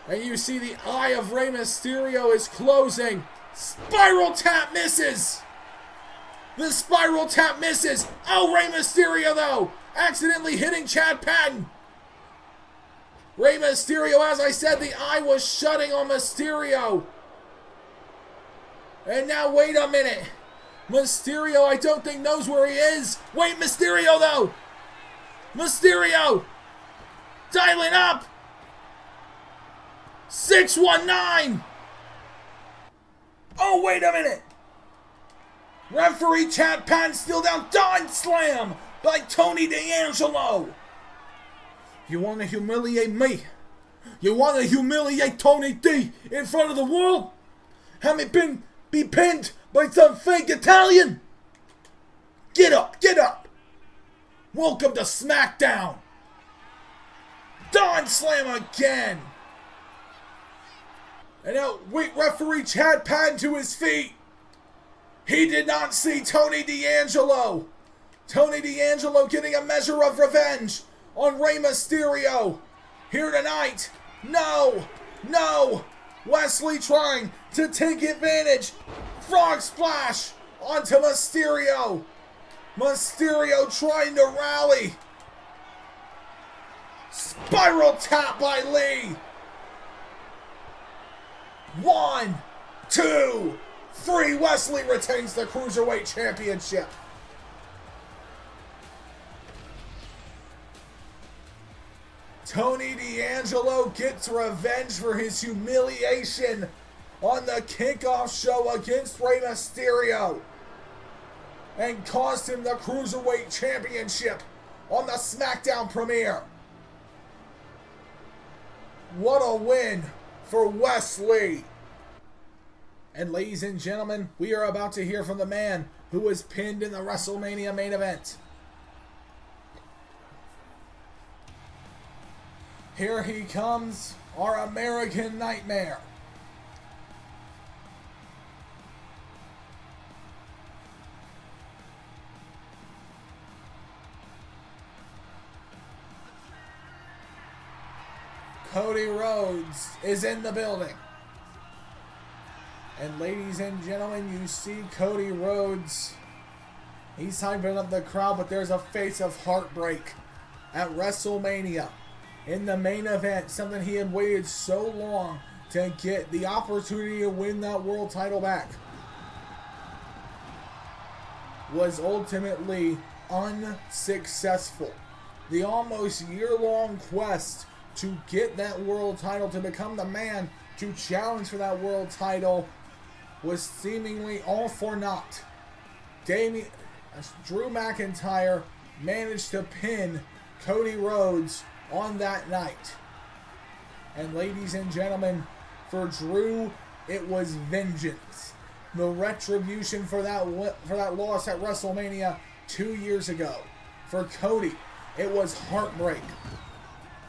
And you see the eye of Rey Mysterio is closing. Spiral tap misses. The spiral tap misses. Oh, Rey Mysterio, though, accidentally hitting Chad Patton. Rey Mysterio, as I said, the eye was shutting on Mysterio. And now, wait a minute. Mysterio, I don't think, knows where he is. Wait, Mysterio, though. Mysterio. Dialing up. 619. Oh, wait a minute. Referee Chad Patton still down. Dawn slam by Tony D'Angelo. You want to humiliate me? You want to humiliate Tony D in front of the world? Have me be pinned by some fake Italian? Get up, get up. Welcome to Smackdown. Dawn slam again. And now, wait, referee Chad Patton to his feet. He did not see Tony D'Angelo. Tony D'Angelo getting a measure of revenge on Rey Mysterio here tonight. No, no. Wesley trying to take advantage. Frog splash onto Mysterio. Mysterio trying to rally. Spiral tap by Lee. 1, 2, 3. Wesley retains the Cruiserweight Championship. Tony D'Angelo gets revenge for his humiliation on the kickoff show against Rey Mysterio and cost him the Cruiserweight Championship on the Smackdown premiere. What a win for Wesley. And ladies and gentlemen, we are about to hear from the man who was pinned in the WrestleMania main event. Here he comes, our American Nightmare. Cody Rhodes is in the building. And ladies and gentlemen, you see Cody Rhodes. He's hyping up the crowd, but there's a face of heartbreak at WrestleMania. In the main event, something he had waited so long to get the opportunity to win that world title back, was ultimately unsuccessful. the almost year-long quest to get that world title, to become the man to challenge for that world title, was seemingly all for naught. Drew McIntyre managed to pin Cody Rhodes on that night. And ladies and gentlemen, for Drew, it was vengeance. The retribution for that loss at WrestleMania 2 years ago. For Cody, it was heartbreak.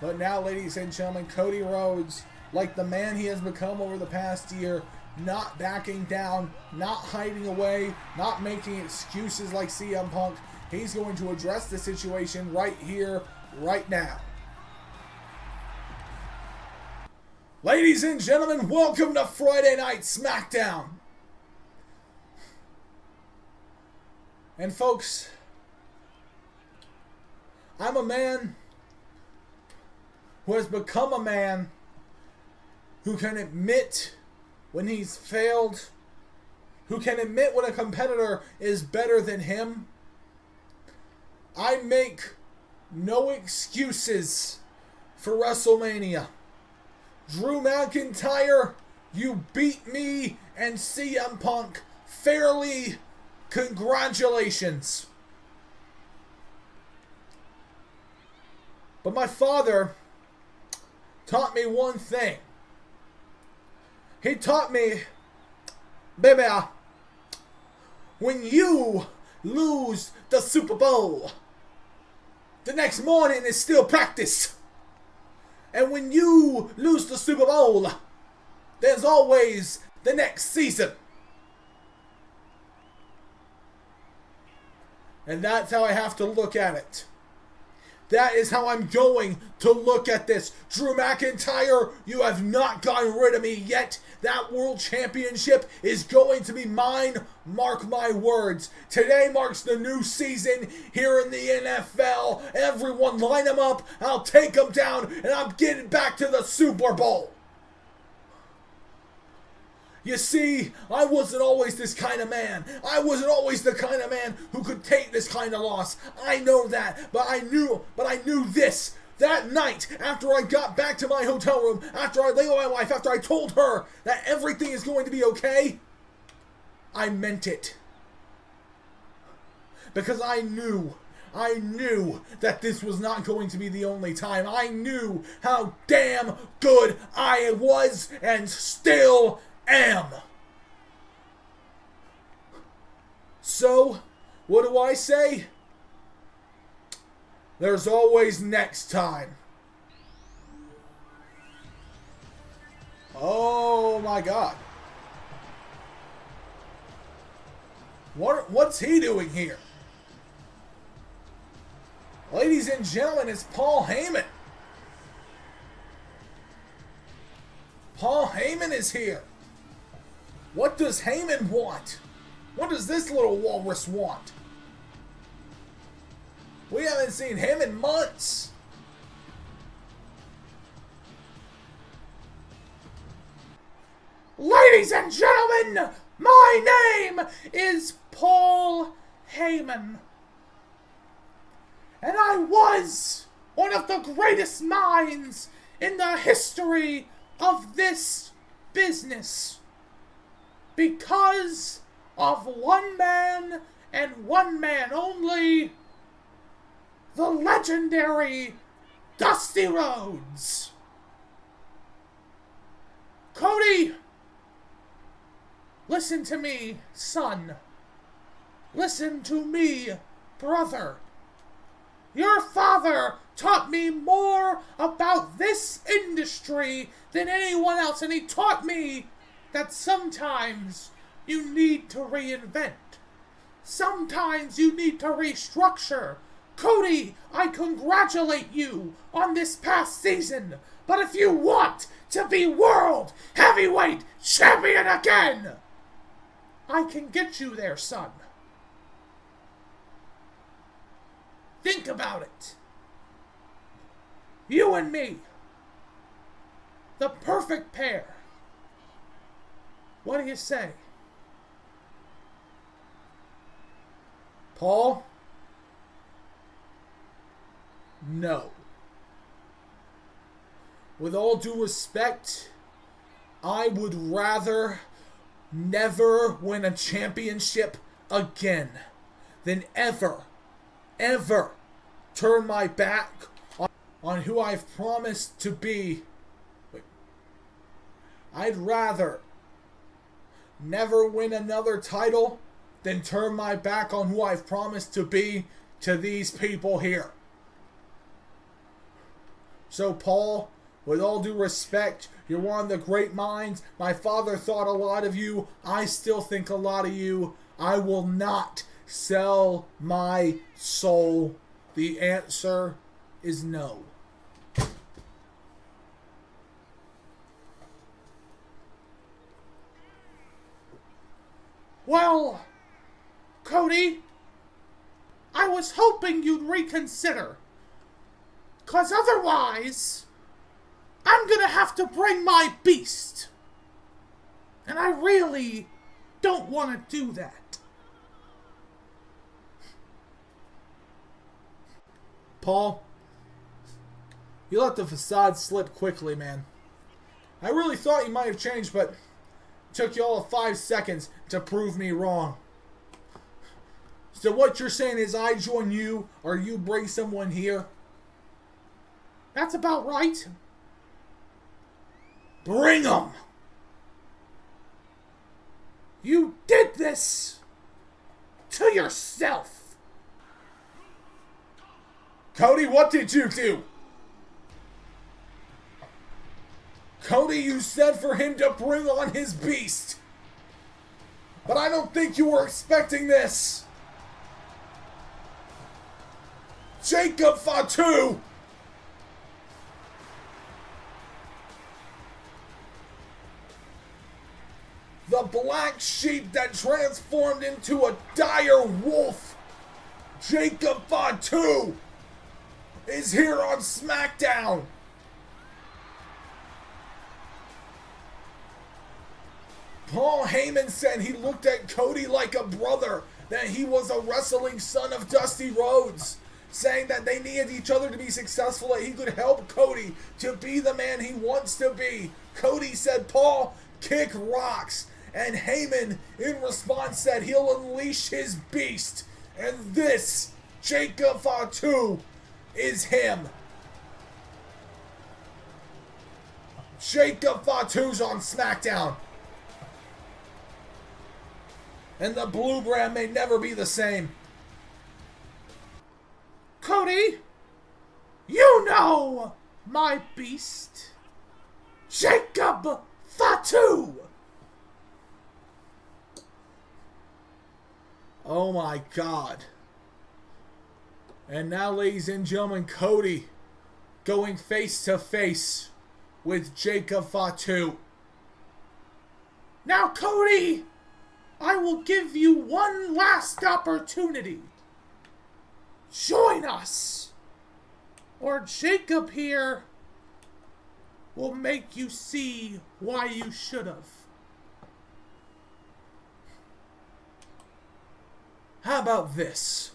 But now, ladies and gentlemen, Cody Rhodes, like the man he has become over the past year, not backing down, not hiding away, not making excuses like CM Punk. He's going to address the situation right here, right now. Ladies and gentlemen, welcome to Friday Night Smackdown. And folks, I'm a man who has become a man who can admit when he's failed, who can admit when a competitor is better than him. I make no excuses for WrestleMania. Drew McIntyre, you beat me and CM Punk fairly. Congratulations. But my father taught me one thing. He taught me, baby, when you lose the Super Bowl, the next morning is still practice. And when you lose the Super Bowl, there's always the next season. And that's how I have to look at it. That is how I'm going to look at this. Drew McIntyre, you have not gotten rid of me yet. That World Championship is going to be mine. Mark my words. Today marks the new season here in the NFL. Everyone line them up. I'll take them down, and I'm getting back to the Super Bowl. You see, I wasn't always this kind of man. I wasn't always the kind of man who could take this kind of loss. I know that, but I knew this. That night, after I got back to my hotel room, after I lay with my wife, after I told her that everything is going to be okay, I meant it. Because I knew that this was not going to be the only time. I knew how damn good I was and still am. So, what do I say? There's always next time. Oh my God. What's he doing here? Ladies and gentlemen, it's Paul Heyman. Paul Heyman is here. What does Heyman want? What does this little walrus want? We haven't seen him in months. Ladies and gentlemen, my name is Paul Heyman. And I was one of the greatest minds in the history of this business. Because of one man and one man only, the legendary Dusty Rhodes. Cody, listen to me, son. Listen to me, brother. Your father taught me more about this industry than anyone else, and he taught me that sometimes you need to reinvent. Sometimes you need to restructure. Cody, I congratulate you on this past season, but if you want to be World Heavyweight Champion again, I can get you there, son. Think about it. You and me. The perfect pair. What do you say? Paul? No. With all due respect, I would rather never win a championship again than ever turn my back on who I've promised to be. I'd rather never win another title than turn my back on who I've promised to be to these people here. So, Paul, with all due respect, you're one of the great minds. My father thought a lot of you. I still think a lot of you. I will not sell my soul. The answer is no. Well, Cody, I was hoping you'd reconsider. 'Cause otherwise, I'm gonna have to bring my beast. And I really don't want to do that. Paul, you let the facade slip quickly, man. I really thought you might have changed, but it took you all of 5 seconds to prove me wrong. So what you're saying is I join you, or you bring someone here? That's about right. Bring them! You did this to yourself. Cody, what did you do? Cody, you said for him to bring on his beast. But I don't think you were expecting this. Jacob Fatu! The black sheep that transformed into a dire wolf. Jacob Fatu is here on Smackdown. Paul Heyman said he looked at Cody like a brother, that he was a wrestling son of Dusty Rhodes, saying that they needed each other to be successful, that he could help Cody to be the man he wants to be. Cody said, Paul, kick rocks. And Heyman, in response, said he'll unleash his beast. And this, Jacob Fatu, is him. Jacob Fatu's on Smackdown. And the blue brand may never be the same. Cody, you know my beast. Jacob Fatu. Oh my God. And now, ladies and gentlemen, Cody going face to face with Jacob Fatu. Now, Cody, I will give you one last opportunity. Join us, or Jacob here will make you see why you should have. How about this?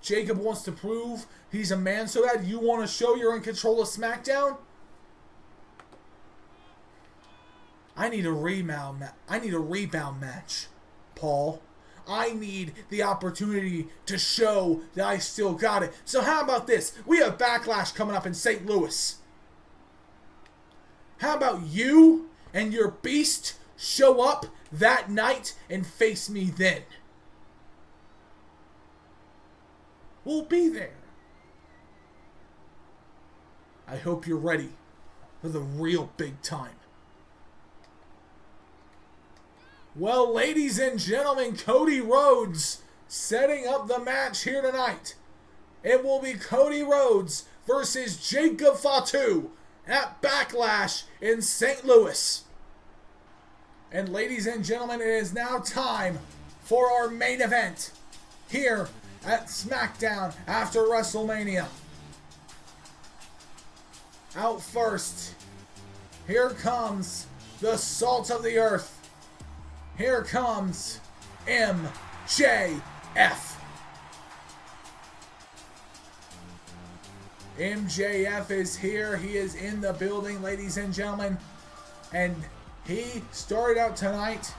Jacob wants to prove he's a man so that you want to show you're in control of SmackDown? I need a rebound match, Paul. I need the opportunity to show that I still got it. So how about this? We have Backlash coming up in St. Louis. How about you and your beast show up that night and face me then? We'll be there. I hope you're ready for the real big time. Well, ladies and gentlemen, Cody Rhodes setting up the match here tonight. It will be Cody Rhodes versus Jacob Fatu at Backlash in St. Louis. And ladies and gentlemen, it is now time for our main event here at Smackdown after WrestleMania. Out first, here comes the salt of the earth. Here comes MJF. MJF is here. He is in the building, ladies and gentlemen. And he started out tonight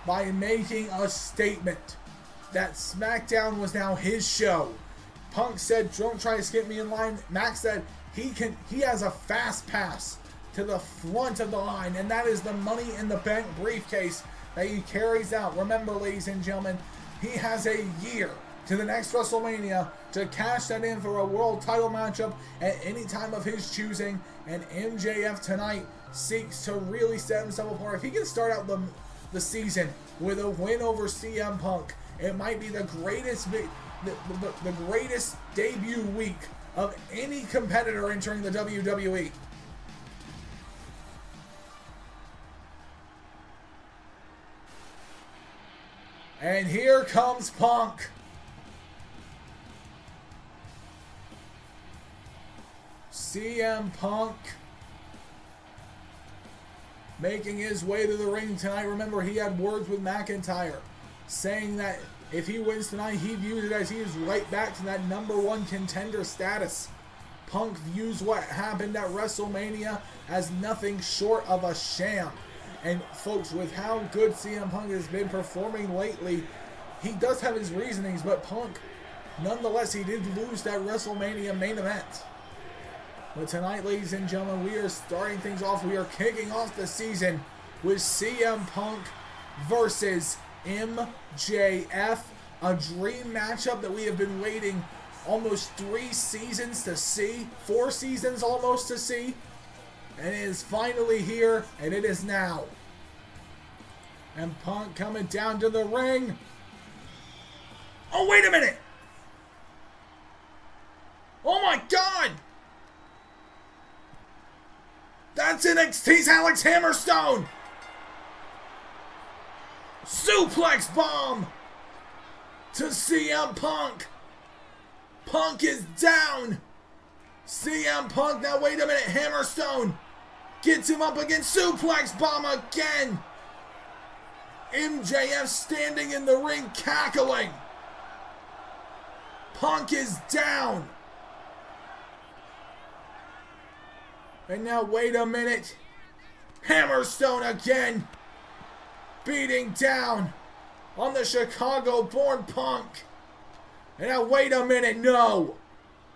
by making a statement that SmackDown was now his show. Punk said, "Don't try to skip me in line." Max said he has a fast pass to the front of the line, and that is the Money in the Bank briefcase that he carries out. Remember, ladies and gentlemen, he has a year to the next WrestleMania to cash that in for a world title matchup at any time of his choosing, and MJF tonight seeks to really set himself apart. If he can start out the season with a win over CM Punk, it might be the greatest the greatest debut week of any competitor entering the WWE. And here comes Punk. CM Punk making his way to the ring tonight. Remember, he had words with McIntyre saying that if he wins tonight, he views it as he is right back to that #1 contender status. Punk views what happened at WrestleMania as nothing short of a sham. And folks, with how good CM Punk has been performing lately, he does have his reasonings, but Punk, nonetheless, he did lose that WrestleMania main event. But tonight, ladies and gentlemen, we are starting things off. We are kicking off the season with CM Punk versus MJF, a dream matchup that we have been waiting almost 3 seasons to see, 4 seasons almost to see, and it is finally here, and it is now. And Punk coming down to the ring. Oh, wait a minute! Oh my God! That's NXT's Alex Hammerstone! Suplex bomb to CM Punk. Punk is down. CM Punk, now wait a minute, Hammerstone gets him up again. Suplex bomb again. MJF standing in the ring cackling. Punk is down. And now wait a minute. Hammerstone again. Beating down on the Chicago-born Punk. And now wait a minute, no!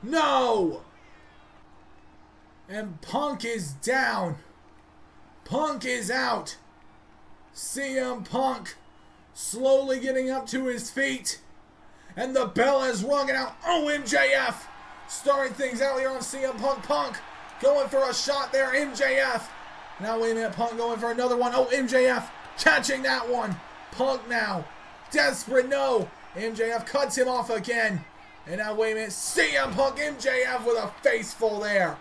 No! And Punk is down. Punk is out. CM Punk slowly getting up to his feet. And the bell is rung out. Oh, MJF starting things out here on CM Punk. Punk going for a shot there, MJF. Now wait a minute, Punk going for another one. Oh, MJF catching that one. Punk now desperate, no. MJF cuts him off again. And now wait a minute, CM Punk, MJF with a face full there.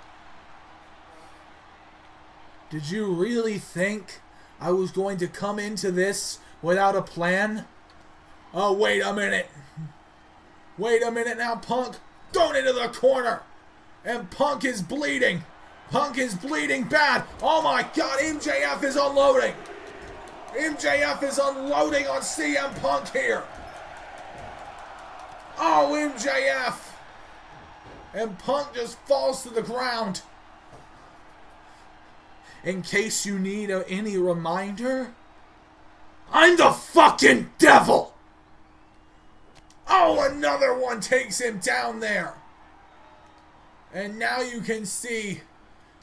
Did you really think I was going to come into this without a plan? Oh, wait a minute. Wait a minute now, Punk thrown into the corner. And Punk is bleeding. Punk is bleeding bad. Oh my God, MJF is unloading. MJF is unloading on CM Punk here. Oh, MJF. And Punk just falls to the ground. In case you need any reminder, I'm the fucking devil. Oh, another one takes him down there. And now you can see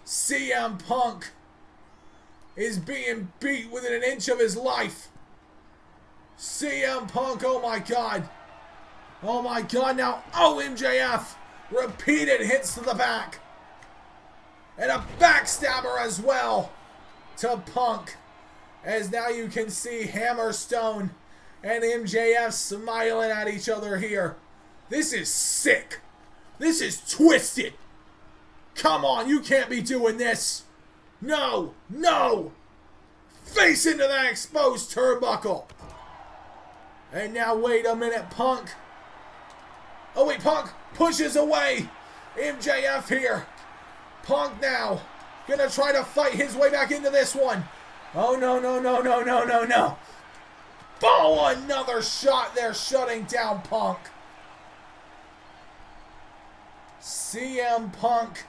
CM Punk is being beat within an inch of his life. CM Punk, oh my God. Oh my God, now, oh, MJF. Repeated hits to the back. And a backstabber as well to Punk. As now you can see Hammerstone and MJF smiling at each other here. This is sick. This is twisted. Come on, you can't be doing this. No, no. Face into that exposed turnbuckle. And now wait a minute, Punk. Oh wait, Punk pushes away MJF here. Punk now gonna try to fight his way back into this one. Oh no, no, no, no, no, no, no. Oh, another shot there shutting down Punk. CM Punk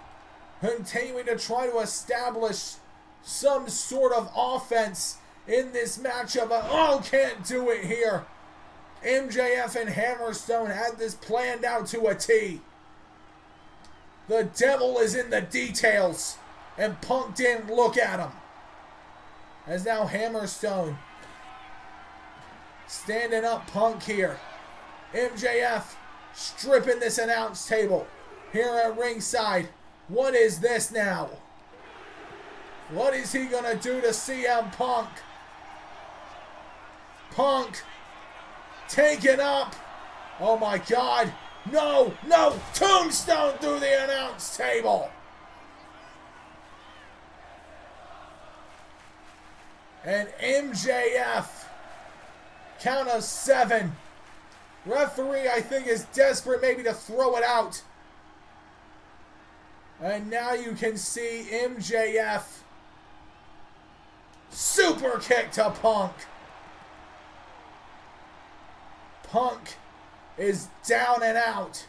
continuing to try to establish some sort of offense in this matchup, but can't do it here. MJF and Hammerstone had this planned out to a T. The devil is in the details, and Punk didn't look at him. As now Hammerstone standing up Punk here. MJF stripping this announce table here at ringside. What is this now? What is he gonna do to CM Punk? Punk taken up. Oh my God. No, no, tombstone through the announce table. And MJF, count of 7. Referee, I think, is desperate maybe to throw it out. And now you can see MJF super kick to Punk. Punk is down and out.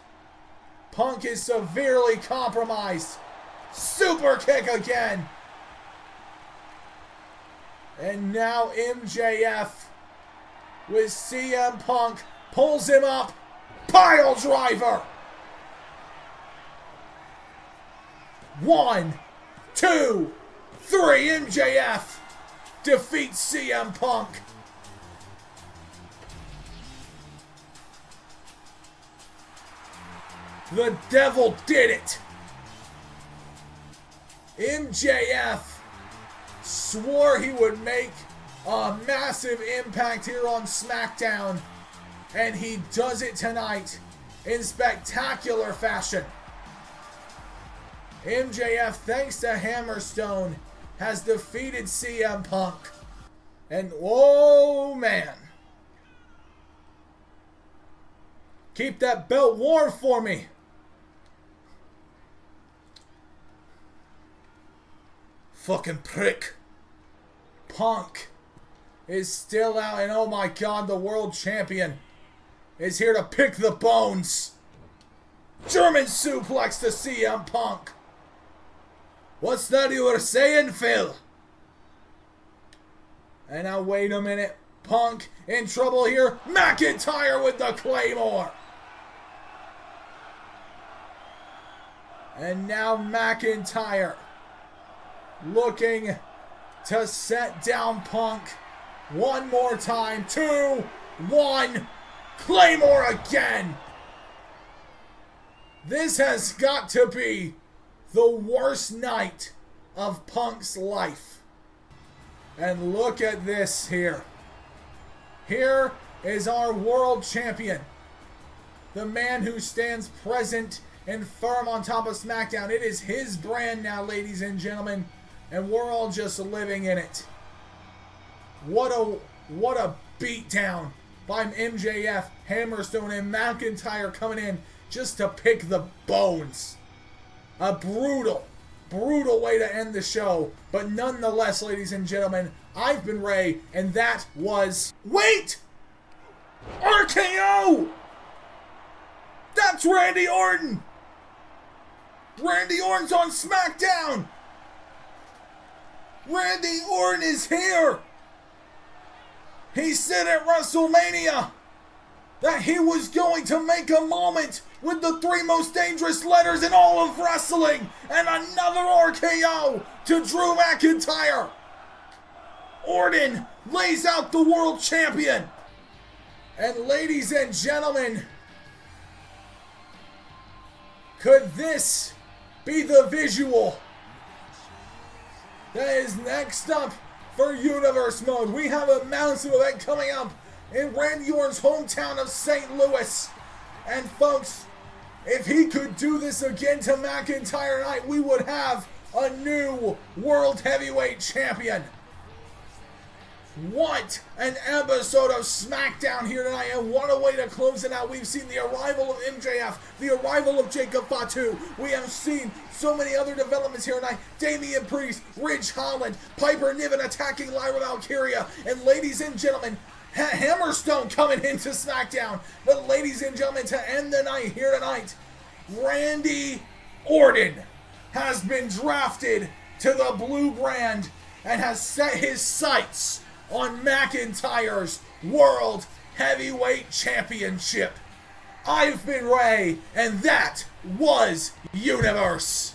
Punk is severely compromised. Super kick again. And now MJF with CM Punk pulls him up. Pile driver. 1, 2, 3. MJF defeats CM Punk. The devil did it. MJF swore he would make a massive impact here on Smackdown, and he does it tonight in spectacular fashion. MJF, thanks to Hammerstone, has defeated CM Punk. And oh man, keep that belt warm for me. Fucking prick. Punk is still out, and oh my God, the world champion is here to pick the bones. German suplex to CM Punk. What's that you were saying, Phil? And now wait a minute. Punk in trouble here. McIntyre with the Claymore. And now McIntyre looking to set down Punk one more time. 2, 1. Claymore again. This has got to be the worst night of Punk's life. And look at this here. Here is our world champion. The man who stands present and firm on top of SmackDown. It is his brand now, ladies and gentlemen. And we're all just living in it. What a beatdown by MJF, Hammerstone, and McIntyre coming in just to pick the bones. A brutal way to end the show. But nonetheless, ladies and gentlemen, I've been Ray, and that was... Wait! RKO! That's Randy Orton! Randy Orton's on SmackDown! Randy Orton is here! He said at WrestleMania that he was going to make a moment with the 3 most dangerous letters in all of wrestling, and another RKO to Drew McIntyre. Orton lays out the world champion. And ladies and gentlemen, could this be the visual that is next up for Universe Mode? We have a massive event coming up in Randy Orton's hometown of St. Louis. And folks, if he could do this again to McIntyre tonight, we would have a new World Heavyweight Champion. What an episode of SmackDown here tonight, and what a way to close it out. We've seen the arrival of MJF, the arrival of Jacob Fatu. We have seen so many other developments here tonight. Damian Priest, Ridge Holland, Piper Niven attacking Lyra Valkyria, and ladies and gentlemen, Hammerstone coming into SmackDown. But ladies and gentlemen, to end the night here tonight, Randy Orton has been drafted to the blue brand and has set his sights on McIntyre's World Heavyweight Championship. I've been Ray, and that was Universe.